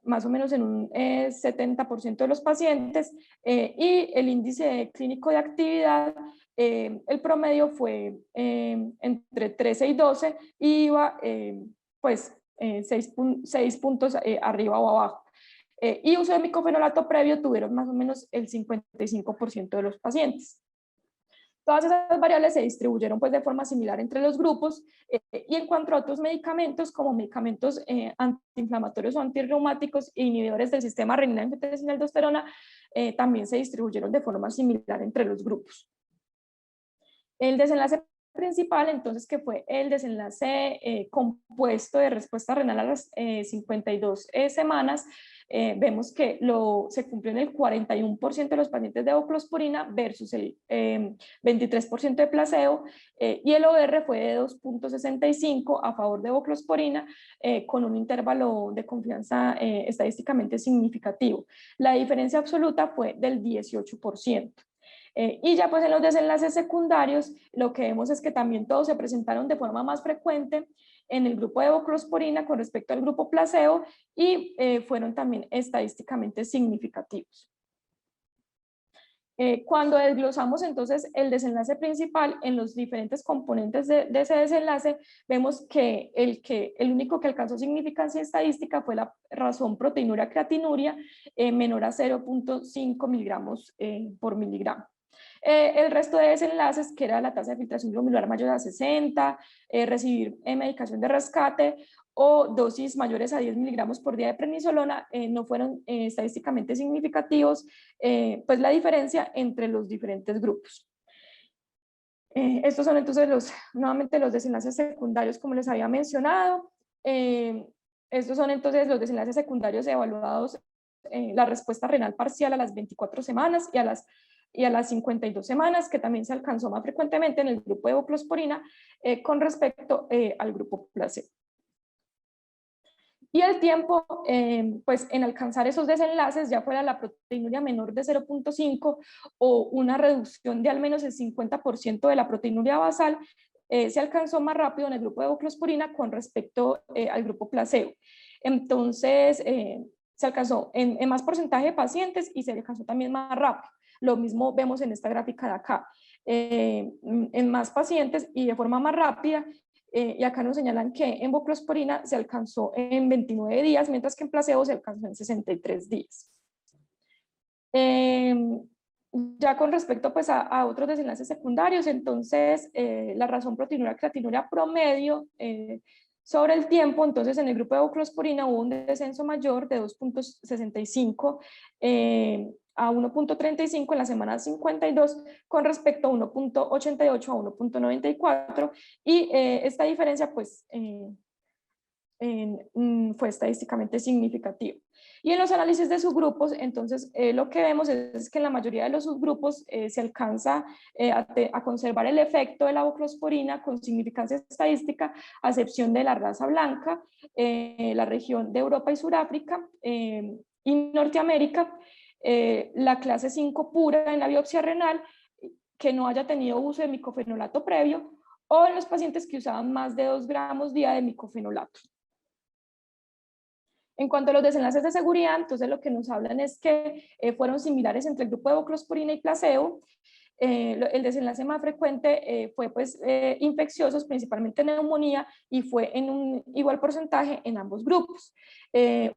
más o menos en un 70% de los pacientes, y el índice clínico de actividad, el promedio fue entre 13 y 12, y iba pues 6 puntos arriba o abajo. Y uso de micofenolato previo tuvieron más o menos el 55% de los pacientes. Todas esas variables se distribuyeron pues de forma similar entre los grupos, y en cuanto a otros medicamentos, como medicamentos antiinflamatorios o antirreumáticos e inhibidores del sistema renina-angiotensina-aldosterona, también se distribuyeron de forma similar entre los grupos. El desenlace principal, entonces, que fue el desenlace compuesto de respuesta renal a las 52 semanas, vemos que se cumplió en el 41% de los pacientes de voclosporina versus el 23% de placebo, y el OR fue de 2.65 a favor de voclosporina, con un intervalo de confianza estadísticamente significativo. La diferencia absoluta fue del 18%. Y ya pues en los desenlaces secundarios lo que vemos es que también todos se presentaron de forma más frecuente en el grupo de voclosporina con respecto al grupo placebo, y fueron también estadísticamente significativos. Cuando desglosamos entonces el desenlace principal en los diferentes componentes de ese desenlace, vemos que el único que alcanzó significancia estadística fue la razón proteinuria-creatinuria menor a 0.5 miligramos por miligramo. El resto de desenlaces, que era la tasa de filtración glomerular mayor a 60, recibir medicación de rescate o dosis mayores a 10 miligramos por día de prednisolona, no fueron estadísticamente significativos, pues la diferencia entre los diferentes grupos. Estos son entonces nuevamente los desenlaces secundarios, como les había mencionado. Estos son entonces los desenlaces secundarios evaluados, la respuesta renal parcial a las 24 semanas y a las 52 semanas, que también se alcanzó más frecuentemente en el grupo de voclosporina con respecto al grupo placebo. Y el tiempo, pues en alcanzar esos desenlaces, ya fuera la proteinuria menor de 0.5 o una reducción de al menos el 50% de la proteinuria basal, se alcanzó más rápido en el grupo de voclosporina con respecto al grupo placebo. Entonces, se alcanzó en más porcentaje de pacientes y se alcanzó también más rápido. Lo mismo vemos en esta gráfica de acá. En más pacientes y de forma más rápida. Y acá nos señalan que en voclosporina se alcanzó en 29 días, mientras que en placebo se alcanzó en 63 días. Ya con respecto pues, a otros desenlaces secundarios, entonces la razón proteinuria-creatinuria promedio sobre el tiempo, entonces en el grupo de voclosporina hubo un descenso mayor de 2.65 a 1.35 en la semana 52 con respecto a 1.88 a 1.94 y esta diferencia pues fue estadísticamente significativa. Y en los análisis de subgrupos, entonces lo que vemos es que en la mayoría de los subgrupos se alcanza a conservar el efecto de la voclosporina con significancia estadística, a excepción de la raza blanca, la región de Europa y Sudáfrica y Norteamérica, la clase 5 pura en la biopsia renal, que no haya tenido uso de micofenolato previo, o en los pacientes que usaban más de 2 gramos día de micofenolato. En cuanto a los desenlaces de seguridad, entonces lo que nos hablan es que fueron similares entre el grupo de voclosporina y placebo. El desenlace más frecuente fue pues, infecciosos, principalmente neumonía, y fue en un igual porcentaje en ambos grupos.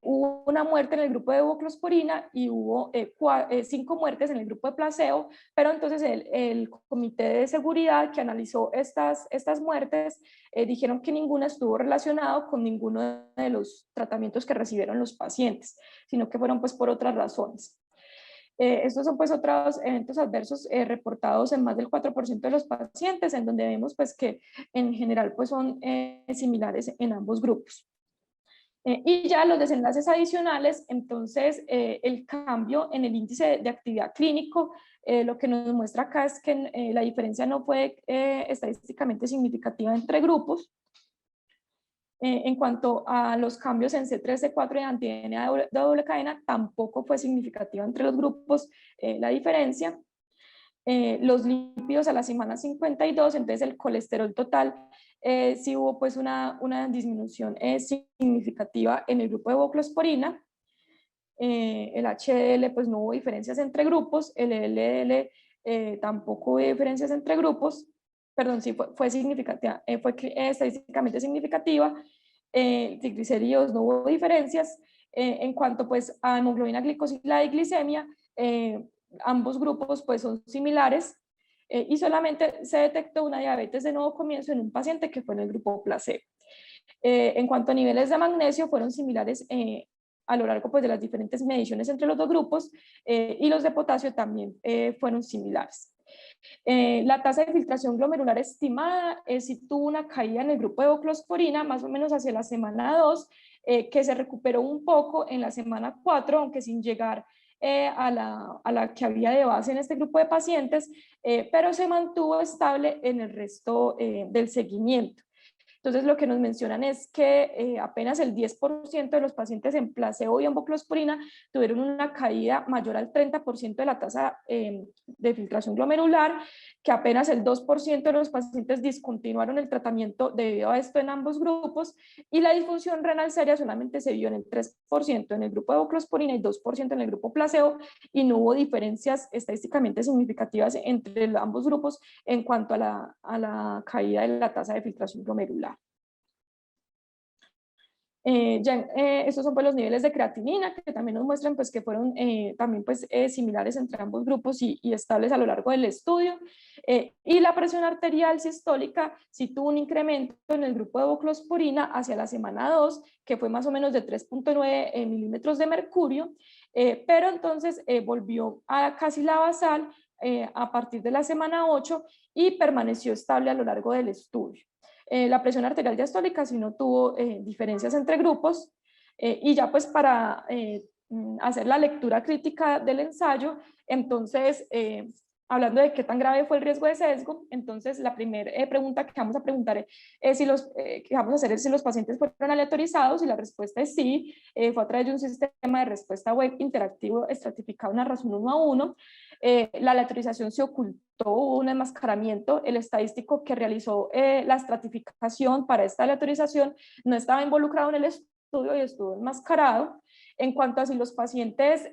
Hubo una muerte en el grupo de voclosporina y hubo 5 muertes en el grupo de placebo, pero entonces el comité de seguridad que analizó estas muertes dijeron que ninguna estuvo relacionado con ninguno de los tratamientos que recibieron los pacientes, sino que fueron pues por otras razones. Estos son pues otros eventos adversos reportados en más del 4% de los pacientes, en donde vemos pues que en general pues son similares en ambos grupos. Y ya los desenlaces adicionales, entonces el cambio en el índice de actividad clínico, lo que nos muestra acá es que la diferencia no fue estadísticamente significativa entre grupos. En cuanto a los cambios en C3, C4 y anti-DNA de doble cadena, tampoco fue significativa entre los grupos la diferencia. Los lípidos a la semana 52, entonces el colesterol total, sí hubo pues una disminución significativa en el grupo de voclosporina. El HDL pues no hubo diferencias entre grupos, el LDL tampoco hubo diferencias entre grupos, perdón, sí fue significativa, fue estadísticamente significativa. Triglicéridos no hubo diferencias. En cuanto pues a hemoglobina glicosilada y glicemia, ambos grupos pues son similares y solamente se detectó una diabetes de nuevo comienzo en un paciente que fue en el grupo placebo. En cuanto a niveles de magnesio, fueron similares a lo largo pues, de las diferentes mediciones entre los dos grupos y los de potasio también fueron similares. La tasa de filtración glomerular estimada sí tuvo una caída en el grupo de voclosporina más o menos hacia la semana 2, que se recuperó un poco en la semana 4, aunque sin llegar a la que había de base en este grupo de pacientes, pero se mantuvo estable en el resto del seguimiento. Entonces lo que nos mencionan es que apenas el 10% de los pacientes en placebo y en voclosporina tuvieron una caída mayor al 30% de la tasa de filtración glomerular, que apenas el 2% de los pacientes discontinuaron el tratamiento debido a esto en ambos grupos, y la disfunción renal seria solamente se vio en el 3% en el grupo de voclosporina y 2% en el grupo placebo, y no hubo diferencias estadísticamente significativas entre ambos grupos en cuanto a la caída de la tasa de filtración glomerular. Estos son pues, los niveles de creatinina, que también nos muestran pues, que fueron también pues, similares entre ambos grupos y estables a lo largo del estudio. Y la presión arterial sistólica sí tuvo un incremento en el grupo de voclosporina hacia la semana 2, que fue más o menos de 3.9 milímetros de mercurio, pero entonces volvió a casi la basal a partir de la semana 8 y permaneció estable a lo largo del estudio. La presión arterial diastólica sí no tuvo diferencias entre grupos, y ya pues para hacer la lectura crítica del ensayo, entonces hablando de qué tan grave fue el riesgo de sesgo, entonces la primera pregunta que vamos a preguntar es que vamos a hacer es si los pacientes fueron aleatorizados, y la respuesta es sí. Fue a través de un sistema de respuesta web interactivo estratificado en la razón 1 a 1. La aleatorización se ocultó, hubo un enmascaramiento. El estadístico que realizó la estratificación para esta aleatorización no estaba involucrado en el estudio y estuvo enmascarado. En cuanto a si los pacientes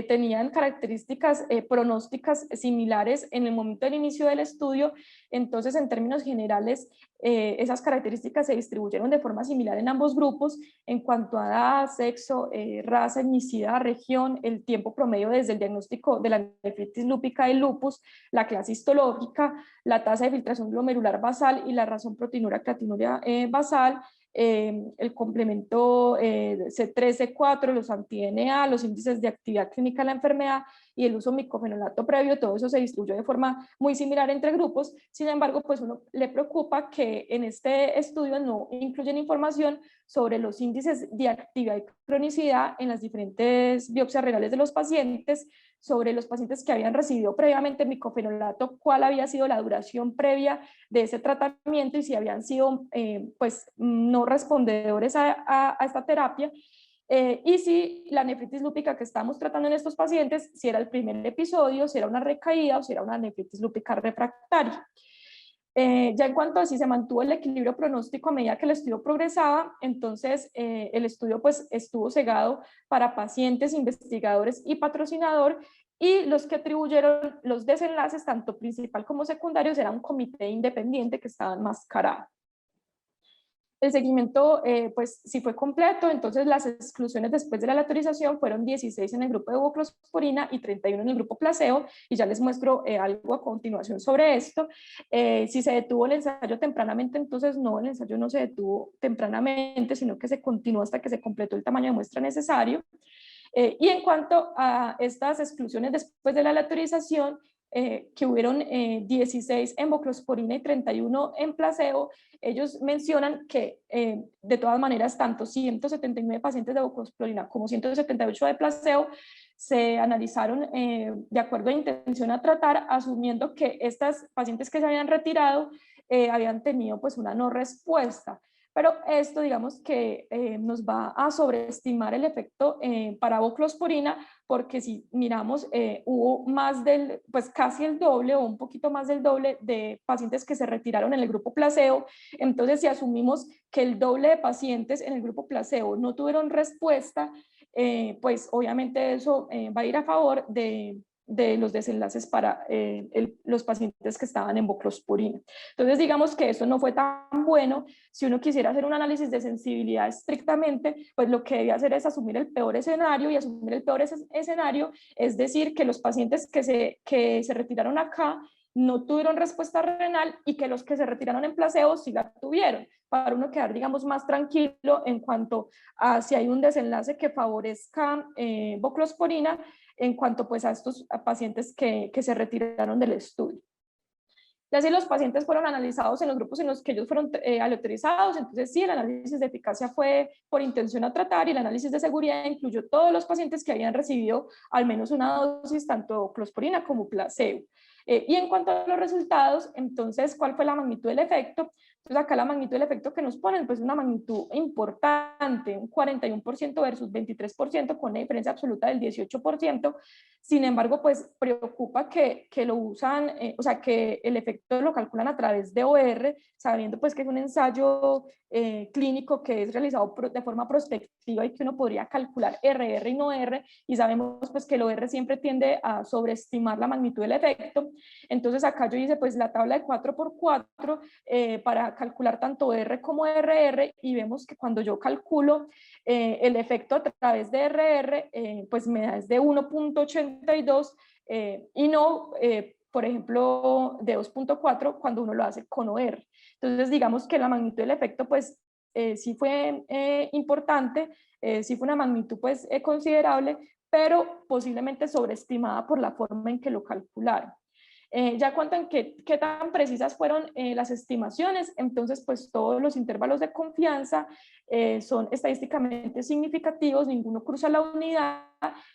tenían características pronósticas similares en el momento del inicio del estudio, entonces en términos generales esas características se distribuyeron de forma similar en ambos grupos en cuanto a edad, sexo, raza, etnicidad, región, el tiempo promedio desde el diagnóstico de la nefritis lúpica y lupus, la clase histológica, la tasa de filtración glomerular basal y la razón proteinúria creatinúria basal, el complemento C3, C4, los anti-DNA, los índices de actividad clínica de la enfermedad y el uso micofenolato previo. Todo eso se distribuyó de forma muy similar entre grupos. Sin embargo, pues uno le preocupa que en este estudio no incluyen información sobre los índices de actividad y cronicidad en las diferentes biopsias renales de los pacientes, sobre los pacientes que habían recibido previamente micofenolato, cuál había sido la duración previa de ese tratamiento y si habían sido pues no respondedores a esta terapia, y si la nefritis lúpica que estamos tratando en estos pacientes, si era el primer episodio, si era una recaída o si era una nefritis lúpica refractaria. Ya en cuanto a si se mantuvo el equilibrio pronóstico a medida que el estudio progresaba, entonces el estudio pues estuvo cegado para pacientes, investigadores y patrocinador, y los que atribuyeron los desenlaces, tanto principal como secundarios, era un comité independiente que estaba enmascarado. El seguimiento pues sí fue completo, entonces las exclusiones después de la aleatorización fueron 16 en el grupo de voclosporina y 31 en el grupo placebo, y ya les muestro algo a continuación sobre esto. Si se detuvo el ensayo tempranamente, entonces no, el ensayo no se detuvo tempranamente, sino que se continuó hasta que se completó el tamaño de muestra necesario. Y en cuanto a estas exclusiones después de la aleatorización, que hubieron 16 en voclosporina y 31 en placebo, ellos mencionan que de todas maneras tanto 179 pacientes de voclosporina como 178 de placebo se analizaron de acuerdo a intención a tratar, asumiendo que estas pacientes que se habían retirado habían tenido pues una no respuesta. Pero esto, digamos que nos va a sobreestimar el efecto para voclosporina, porque si miramos, hubo más del, pues casi el doble o un poquito más del doble de pacientes que se retiraron en el grupo placebo. Entonces, si asumimos que el doble de pacientes en el grupo placebo no tuvieron respuesta, pues obviamente eso va a ir a favor de los desenlaces para los pacientes que estaban en voclosporina. Entonces, digamos que eso no fue tan bueno. Si uno quisiera hacer un análisis de sensibilidad estrictamente, pues lo que debe hacer es asumir el peor escenario, y asumir el peor escenario es decir que los pacientes que se retiraron acá no tuvieron respuesta renal y que los que se retiraron en placebo sí la tuvieron, para uno quedar, digamos, más tranquilo en cuanto a si hay un desenlace que favorezca voclosporina en cuanto pues a estos pacientes que se retiraron del estudio. Ya si los pacientes fueron analizados en los grupos en los que ellos fueron aleatorizados, entonces sí, el análisis de eficacia fue por intención a tratar, y el análisis de seguridad incluyó todos los pacientes que habían recibido al menos una dosis tanto closporina como placebo. Y en cuanto a los resultados, entonces, ¿cuál fue la magnitud del efecto? Entonces acá la magnitud del efecto que nos ponen, pues una magnitud importante, un 41% versus 23%, con una diferencia absoluta del 18%. Sin embargo, pues preocupa que lo usan, o sea, que el efecto lo calculan a través de OR, sabiendo pues que es un ensayo clínico que es realizado de forma prospectiva y que uno podría calcular RR y no R, y sabemos pues que el OR siempre tiende a sobreestimar la magnitud del efecto. Entonces acá yo hice pues la tabla de 4x4 para calcular tanto R como RR, y vemos que cuando yo calculo el efecto a través de RR, pues me da es de 1.82 y no, por ejemplo, de 2.4 cuando uno lo hace con OR. Entonces, digamos que la magnitud del efecto, pues, sí fue importante, sí fue una magnitud, pues, considerable, pero posiblemente sobreestimada por la forma en que lo calcularon. Ya cuentan qué tan precisas fueron las estimaciones, entonces pues todos los intervalos de confianza son estadísticamente significativos, ninguno cruza la unidad,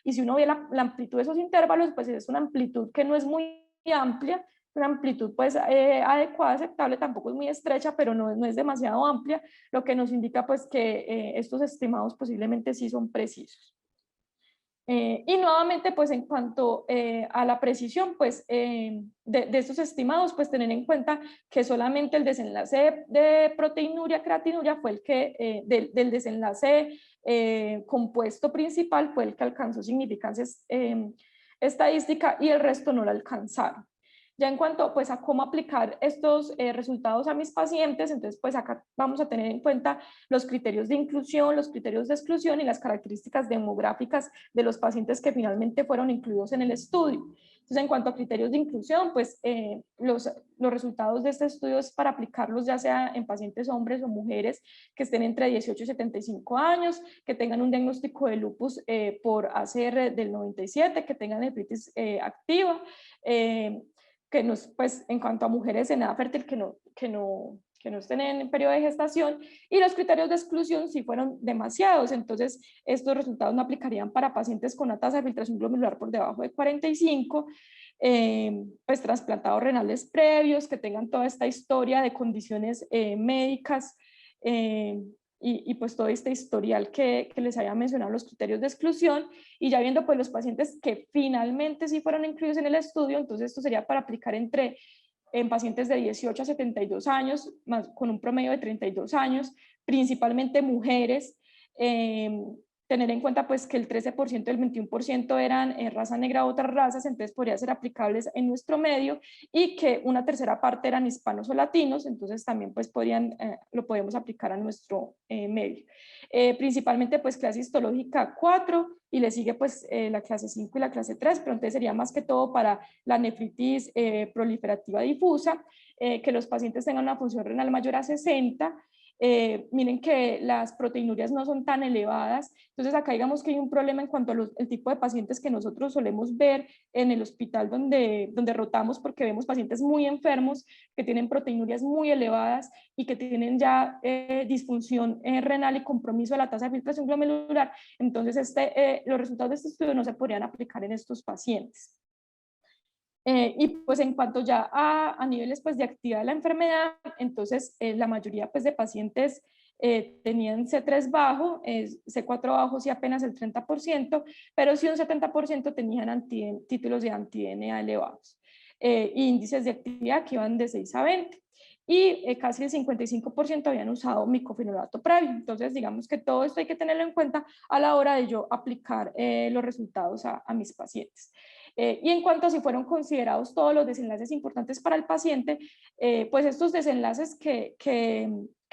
y si uno ve la amplitud de esos intervalos, pues es una amplitud que no es muy amplia, una amplitud pues adecuada, aceptable, tampoco es muy estrecha, pero no es demasiado amplia, lo que nos indica pues que estos estimados posiblemente sí son precisos. Y nuevamente, pues en cuanto a la precisión, pues de estos estimados, pues tener en cuenta que solamente el desenlace de proteinuria, creatinuria fue el que, del desenlace compuesto principal fue el que alcanzó significancia estadística, y el resto no lo alcanzaron. Ya en cuanto pues a cómo aplicar estos resultados a mis pacientes, entonces pues acá vamos a tener en cuenta los criterios de inclusión, los criterios de exclusión y las características demográficas de los pacientes que finalmente fueron incluidos en el estudio. Entonces, en cuanto a criterios de inclusión, pues los resultados de este estudio es para aplicarlos ya sea en pacientes hombres o mujeres que estén entre 18 y 75 años, que tengan un diagnóstico de lupus por ACR del 97, que tengan nefritis activa, que nos, pues en cuanto a mujeres en edad fértil que no estén en periodo de gestación, y los criterios de exclusión sí fueron demasiados, entonces estos resultados no aplicarían para pacientes con una tasa de filtración glomerular por debajo de 45, pues trasplantados renales previos, que tengan toda esta historia de condiciones médicas, y pues todo este historial que les había mencionado, los criterios de exclusión, y ya viendo pues los pacientes que finalmente sí fueron incluidos en el estudio, entonces esto sería para aplicar en pacientes de 18 a 72 años, más, con un promedio de 32 años, principalmente mujeres, tener en cuenta pues que el 13% y el 21% eran raza negra u otras razas, entonces podría ser aplicables en nuestro medio, y que una tercera parte eran hispanos o latinos, entonces también pues lo podemos aplicar a nuestro medio. Principalmente pues clase histológica 4, y le sigue pues la clase 5 y la clase 3, pero entonces sería más que todo para la nefritis proliferativa difusa, que los pacientes tengan una función renal mayor a 60, miren que las proteinurias no son tan elevadas, entonces acá digamos que hay un problema en cuanto al tipo de pacientes que nosotros solemos ver en el hospital donde rotamos, porque vemos pacientes muy enfermos que tienen proteinurias muy elevadas y que tienen ya disfunción renal y compromiso de la tasa de filtración glomerular, entonces los resultados de este estudio no se podrían aplicar en estos pacientes. Y pues en cuanto ya a niveles pues de actividad de la enfermedad, entonces la mayoría pues de pacientes tenían C3 bajo, C4 bajo sí apenas el 30%, pero sí un 70% tenían títulos de anti-DNA elevados, índices de actividad que iban de 6 a 20, y casi el 55% habían usado micofenolato previo. Entonces digamos que todo esto hay que tenerlo en cuenta a la hora de yo aplicar los resultados a mis pacientes. Y en cuanto a si fueron considerados todos los desenlaces importantes para el paciente, pues estos desenlaces que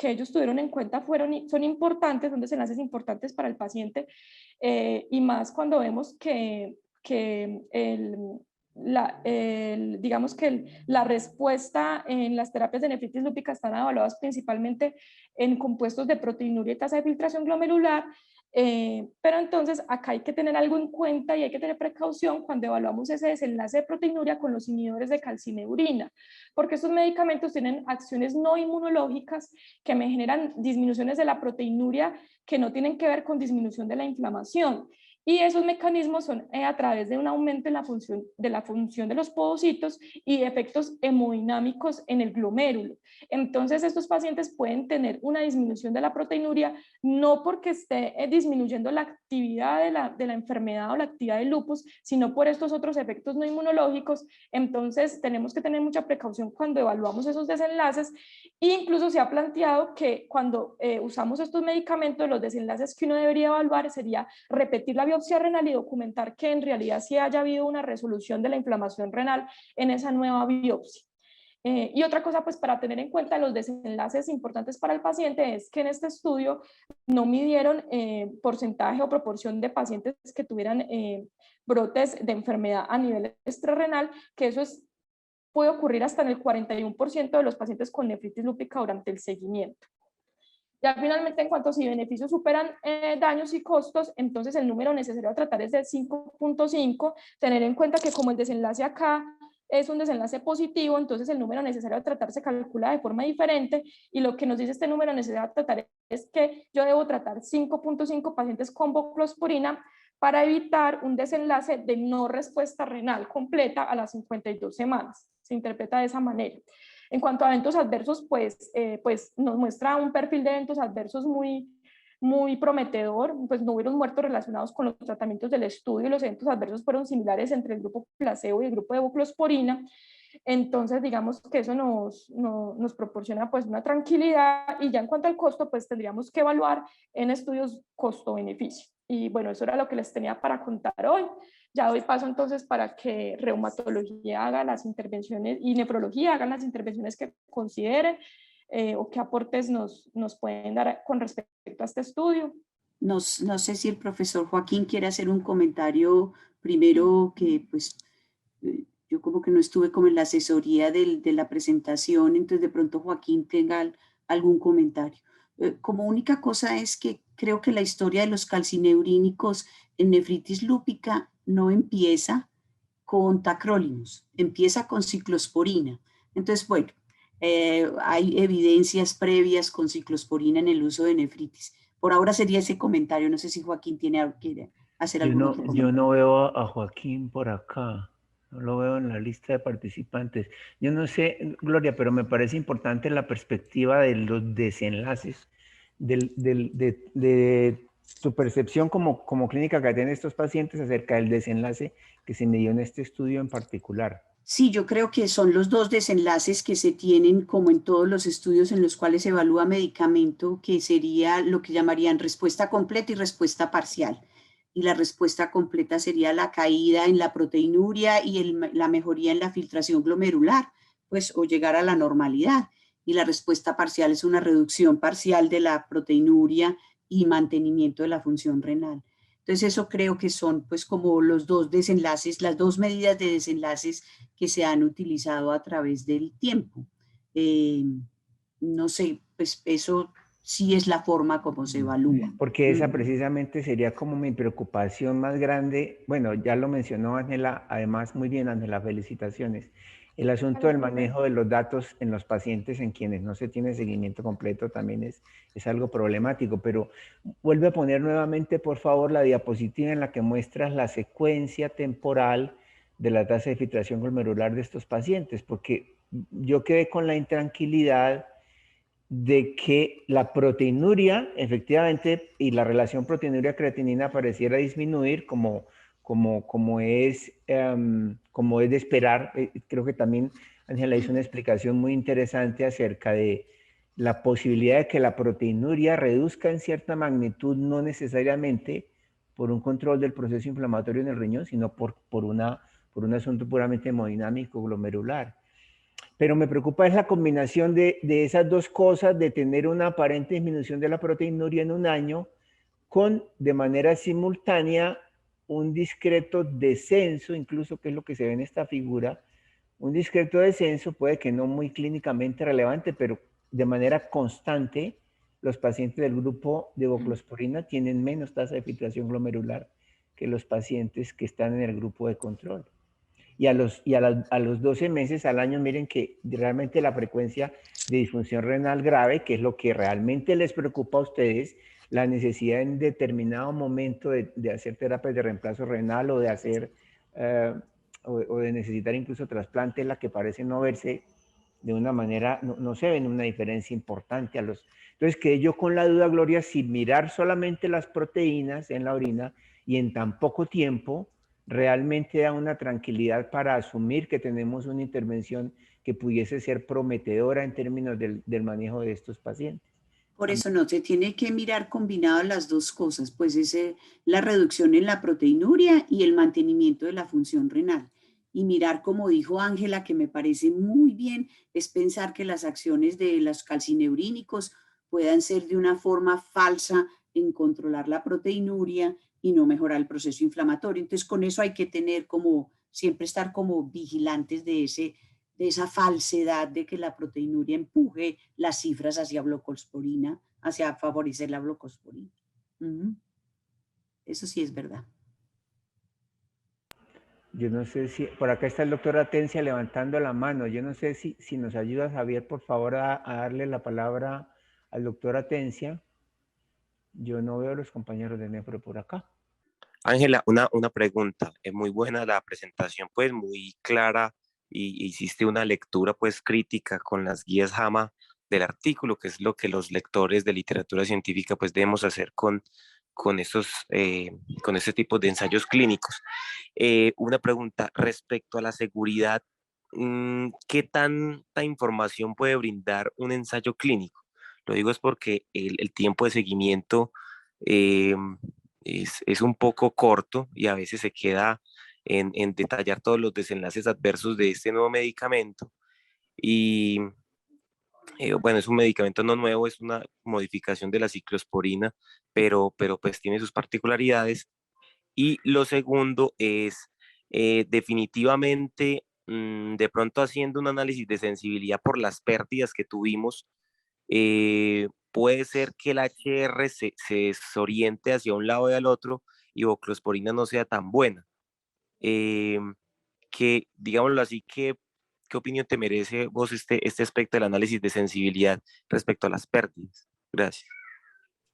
ellos tuvieron en cuenta son importantes, son desenlaces importantes para el paciente, y más cuando vemos que digamos que la respuesta en las terapias de nefritis lúpica están evaluadas principalmente en compuestos de proteinuria y tasa de filtración glomerular, pero entonces acá hay que tener algo en cuenta y hay que tener precaución cuando evaluamos ese desenlace de proteinuria con los inhibidores de calcineurina, porque estos medicamentos tienen acciones no inmunológicas que me generan disminuciones de la proteinuria que no tienen que ver con disminución de la inflamación. Y esos mecanismos son a través de un aumento en la función de los podocitos y efectos hemodinámicos en el glomérulo. Entonces, estos pacientes pueden tener una disminución de la proteinuria, no porque esté disminuyendo la actividad de la enfermedad o la actividad del lupus, sino por estos otros efectos no inmunológicos. Entonces, tenemos que tener mucha precaución cuando evaluamos esos desenlaces. E incluso se ha planteado que cuando usamos estos medicamentos, los desenlaces que uno debería evaluar sería repetir la biopsia renal y documentar que en realidad sí haya habido una resolución de la inflamación renal en esa nueva biopsia. Y otra cosa, pues para tener en cuenta los desenlaces importantes para el paciente es que en este estudio no midieron porcentaje o proporción de pacientes que tuvieran brotes de enfermedad a nivel extrarrenal, que eso puede ocurrir hasta en el 41% de los pacientes con nefritis lúpica durante el seguimiento. Ya finalmente, en cuanto a si beneficios superan daños y costos, entonces el número necesario a tratar es de 5.5, tener en cuenta que como el desenlace acá es un desenlace positivo, entonces el número necesario a tratar se calcula de forma diferente, y lo que nos dice este número necesario a tratar es que yo debo tratar 5.5 pacientes con voclosporina para evitar un desenlace de no respuesta renal completa a las 52 semanas. Se interpreta de esa manera. En cuanto a eventos adversos, pues nos muestra un perfil de eventos adversos muy prometedor. Pues no hubieron muertos relacionados con los tratamientos del estudio. Los eventos adversos fueron similares entre el grupo placebo y el grupo de voclosporina. Entonces, digamos que eso nos proporciona pues una tranquilidad. Y ya en cuanto al costo, pues tendríamos que evaluar en estudios costo-beneficio. Y bueno, eso era lo que les tenía para contar hoy. Ya doy paso entonces para que reumatología haga las intervenciones y nefrología hagan las intervenciones que consideren o qué aportes nos pueden dar con respecto a este estudio. No sé si el profesor Joaquín quiere hacer un comentario primero, que pues yo como que no estuve como en la asesoría de la presentación, entonces de pronto Joaquín tenga algún comentario. Como única cosa es que creo que la historia de los calcineurínicos en nefritis lúpica no empieza con tacrolimus, empieza con ciclosporina. Entonces, bueno, hay evidencias previas con ciclosporina en el uso de nefritis. Por ahora sería ese comentario. No sé si Joaquín quiere hacer algún otro comentario. Yo no veo a Joaquín por acá, no lo veo en la lista de participantes. Yo no sé, Gloria, pero me parece importante la perspectiva de los desenlaces, de tu percepción como clínica que atiende estos pacientes acerca del desenlace que se midió en este estudio en particular. Sí, yo creo que son los dos desenlaces que se tienen como en todos los estudios en los cuales se evalúa medicamento, que sería lo que llamarían respuesta completa y respuesta parcial. Y la respuesta completa sería la caída en la proteinuria y la mejoría en la filtración glomerular, pues, o llegar a la normalidad. Y la respuesta parcial es una reducción parcial de la proteinuria y mantenimiento de la función renal. Entonces eso creo que son pues como los dos desenlaces, las dos medidas de desenlaces que se han utilizado a través del tiempo. No sé, pues eso sí es la forma como se evalúa. Porque esa precisamente sería como mi preocupación más grande. Bueno, ya lo mencionó Ángela, además muy bien, Ángela, felicitaciones. El asunto del manejo de los datos en los pacientes en quienes no se tiene seguimiento completo también es algo problemático, pero vuelve a poner nuevamente, por favor, la diapositiva en la que muestras la secuencia temporal de la tasa de filtración glomerular de estos pacientes, porque yo quedé con la intranquilidad de que la proteinuria, efectivamente, y la relación proteinuria-creatinina pareciera disminuir como es de esperar. Creo que también Ángela hizo una explicación muy interesante acerca de la posibilidad de que la proteinuria reduzca en cierta magnitud, no necesariamente por un control del proceso inflamatorio en el riñón, sino por un asunto puramente hemodinámico glomerular. Pero me preocupa es la combinación de esas dos cosas, de tener una aparente disminución de la proteinuria en un año con de manera simultánea un discreto descenso, incluso que es lo que se ve en esta figura, un discreto descenso, puede que no muy clínicamente relevante, pero de manera constante, los pacientes del grupo de voclosporina tienen menos tasa de filtración glomerular que los pacientes que están en el grupo de control. Y a los 12 meses al año, miren que realmente la frecuencia de disfunción renal grave, que es lo que realmente les preocupa a ustedes, la necesidad en determinado momento de hacer terapias de reemplazo renal o de hacer, o de necesitar incluso trasplante, es la que parece no verse de una manera, no se ven una diferencia importante a los... Entonces quedé yo con la duda, Gloria, si mirar solamente las proteínas en la orina y en tan poco tiempo realmente da una tranquilidad para asumir que tenemos una intervención que pudiese ser prometedora en términos del manejo de estos pacientes. Por eso no, se tiene que mirar combinadas las dos cosas, pues es la reducción en la proteinuria y el mantenimiento de la función renal. Y mirar, como dijo Ángela, que me parece muy bien, es pensar que las acciones de los calcineurínicos puedan ser de una forma falsa en controlar la proteinuria y no mejorar el proceso inflamatorio. Entonces, con eso hay que tener como, siempre estar como vigilantes de esa falsedad de que la proteinuria empuje las cifras hacia glucosporina, hacia favorecer la glucosporina. Eso sí es verdad. Yo no sé si, por acá está el doctor Atencia levantando la mano. Yo no sé si nos ayuda, Javier, por favor, a darle la palabra al doctor Atencia. Yo no veo a los compañeros de Nefro por acá. Ángela, una pregunta. Es muy buena la presentación, pues muy clara, y hiciste una lectura pues crítica con las guías JAMA del artículo, que es lo que los lectores de literatura científica pues debemos hacer con este tipo de ensayos clínicos. Una pregunta respecto a la seguridad. ¿Qué tanta información puede brindar un ensayo clínico? Lo digo es porque el tiempo de seguimiento es un poco corto y a veces se queda en detallar todos los desenlaces adversos de este nuevo medicamento. Y bueno, es un medicamento no nuevo, es una modificación de la ciclosporina, pero pues tiene sus particularidades. Y lo segundo es definitivamente, de pronto haciendo un análisis de sensibilidad por las pérdidas que tuvimos, puede ser que el HR se desoriente hacia un lado y al otro y voclosporina no sea tan buena. Que, digámoslo así, ¿qué opinión te merece vos este aspecto del análisis de sensibilidad respecto a las pérdidas? Gracias.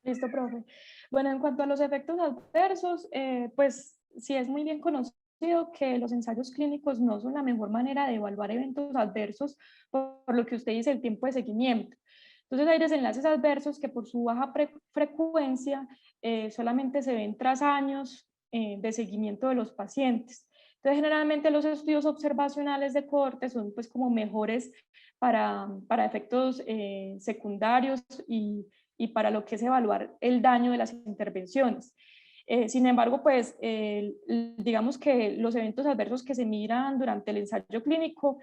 Listo, profe. Bueno, en cuanto a los efectos adversos, pues sí es muy bien conocido que los ensayos clínicos no son la mejor manera de evaluar eventos adversos, por lo que usted dice el tiempo de seguimiento. Entonces hay desenlaces adversos que por su baja frecuencia solamente se ven tras años de seguimiento de los pacientes. Entonces generalmente los estudios observacionales de cohorte son pues como mejores para efectos secundarios y para lo que es evaluar el daño de las intervenciones. Sin embargo, pues digamos que los eventos adversos que se miran durante el ensayo clínico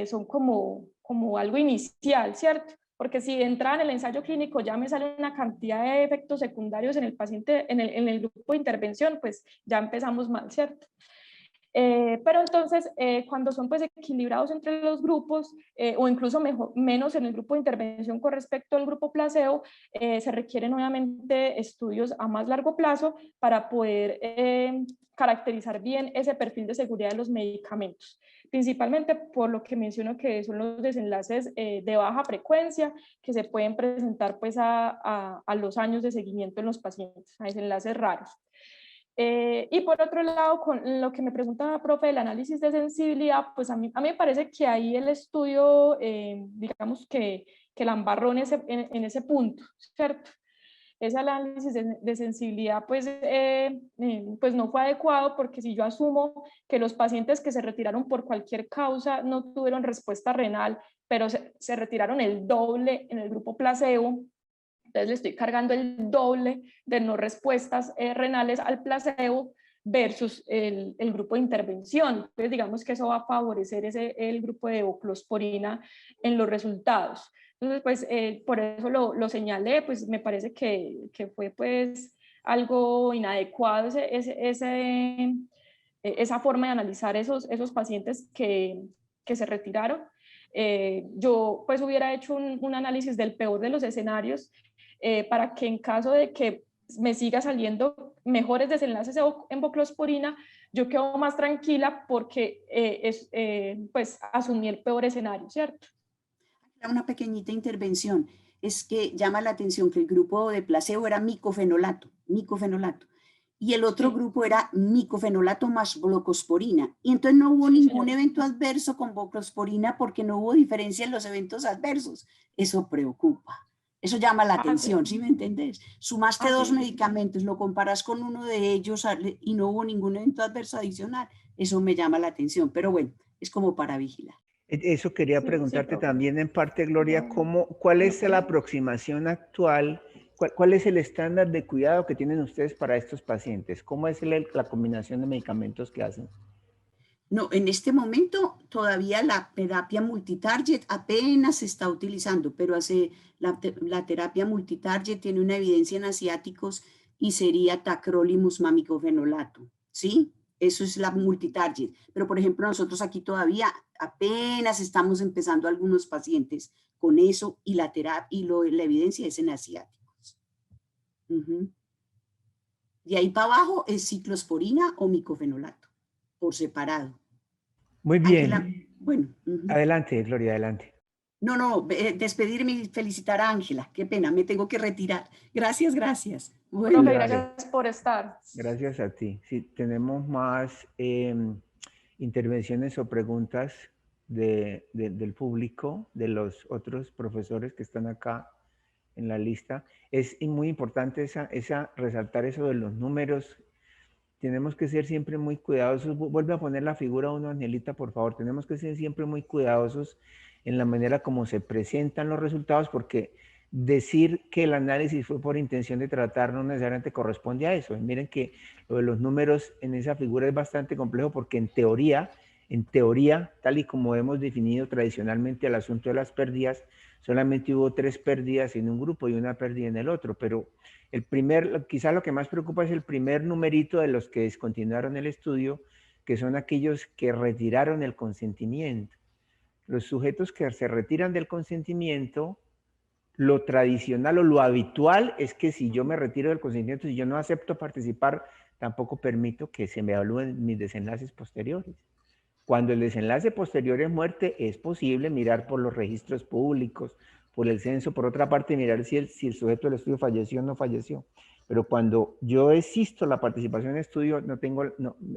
son como algo inicial, ¿cierto? Porque si de entrada en el ensayo clínico ya me sale una cantidad de efectos secundarios en el paciente, en el grupo de intervención, pues ya empezamos mal, ¿cierto? Pero entonces, cuando son pues equilibrados entre los grupos, o incluso menos en el grupo de intervención con respecto al grupo placebo, se requieren nuevamente estudios a más largo plazo para poder caracterizar bien ese perfil de seguridad de los medicamentos, principalmente por lo que menciono que son los desenlaces de baja frecuencia que se pueden presentar pues a los años de seguimiento en los pacientes, a desenlaces raros. Y por otro lado, con lo que me preguntaba, profe, del análisis de sensibilidad, pues a mí me parece que ahí el estudio, digamos que la embarró en ese punto, ¿cierto? Ese análisis de sensibilidad, pues no fue adecuado, porque si yo asumo que los pacientes que se retiraron por cualquier causa no tuvieron respuesta renal, pero se retiraron el doble en el grupo placebo, entonces le estoy cargando el doble de no respuestas renales al placebo versus el grupo de intervención. Entonces digamos que eso va a favorecer el grupo de voclosporina en los resultados. Entonces pues por eso lo señalé, pues me parece que fue pues algo inadecuado esa forma de analizar esos pacientes que se retiraron. Yo pues hubiera hecho un análisis del peor de los escenarios, para que en caso de que me siga saliendo mejores desenlaces en voclosporina, yo quedo más tranquila porque pues asumí el peor escenario, ¿cierto? Una pequeñita intervención. es que llama la atención que el grupo de placebo era micofenolato, y el otro grupo era micofenolato más brocosporina. Y entonces no hubo ningún evento adverso con brocosporina porque no hubo diferencia en los eventos adversos. Eso preocupa. Eso llama la atención, ¿sí me entendés? Sumaste dos medicamentos, lo comparas con uno de ellos y no hubo ningún evento adverso adicional. Eso me llama la atención, pero bueno, es como para vigilar. Eso quería preguntarte también en parte, Gloria, ¿cuál es la aproximación actual? ¿Cuál es el estándar de cuidado que tienen ustedes para estos pacientes? ¿Cómo es la combinación de medicamentos que hacen? No, en este momento todavía la terapia multitarget apenas se está utilizando, pero la terapia multitarget tiene una evidencia en asiáticos y sería tacrolimus mamicofenolato, ¿sí? Eso es la multitarget. Pero, por ejemplo, nosotros aquí todavía apenas estamos empezando algunos pacientes con eso y la evidencia es en asiáticos. De ahí para abajo es ciclosporina o micofenolato, por separado. Muy bien. Ángela, bueno. Adelante, Gloria, adelante. No, despedirme y felicitar a Ángela. Qué pena, me tengo que retirar. Gracias. Bueno, gracias por estar. Gracias a ti. Si tenemos más intervenciones o preguntas del público, de los otros profesores que están acá en la lista, es muy importante resaltar eso de los números. Tenemos que ser siempre muy cuidadosos. Vuelve a poner la figura 1, Angelita, por favor. Tenemos que ser siempre muy cuidadosos en la manera como se presentan los resultados, porque decir que el análisis fue por intención de tratar no necesariamente corresponde a eso. Miren que lo de los números en esa figura es bastante complejo porque en teoría, tal y como hemos definido tradicionalmente el asunto de las pérdidas, solamente hubo 3 pérdidas en un grupo y 1 pérdida en el otro, pero quizá lo que más preocupa es el primer numerito de los que descontinuaron el estudio, que son aquellos que retiraron el consentimiento. Los sujetos que se retiran del consentimiento, lo tradicional o lo habitual es que si yo me retiro del consentimiento, si yo no acepto participar, tampoco permito que se me evalúen mis desenlaces posteriores. Cuando el desenlace posterior es muerte, es posible mirar por los registros públicos, por el censo, por otra parte mirar si el sujeto del estudio falleció o no falleció. Pero cuando yo existo la participación en el estudio,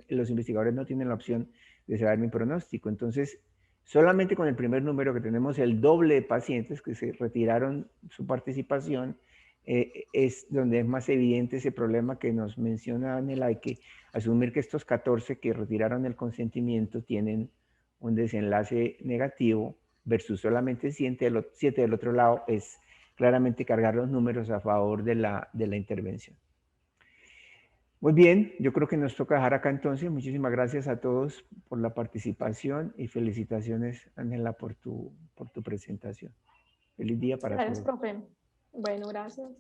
los investigadores no tienen la opción de saber mi pronóstico. Entonces, solamente con el primer número, que tenemos el doble de pacientes que se retiraron su participación, es donde es más evidente ese problema que nos menciona Anela, hay que asumir que estos 14 que retiraron el consentimiento tienen un desenlace negativo versus solamente 7 del otro lado, es claramente cargar los números a favor de la intervención. Muy bien, yo creo que nos toca dejar acá entonces. Muchísimas gracias a todos por la participación y felicitaciones, Ángela, por tu presentación. Feliz día para todos. Gracias, profe. Bueno, gracias.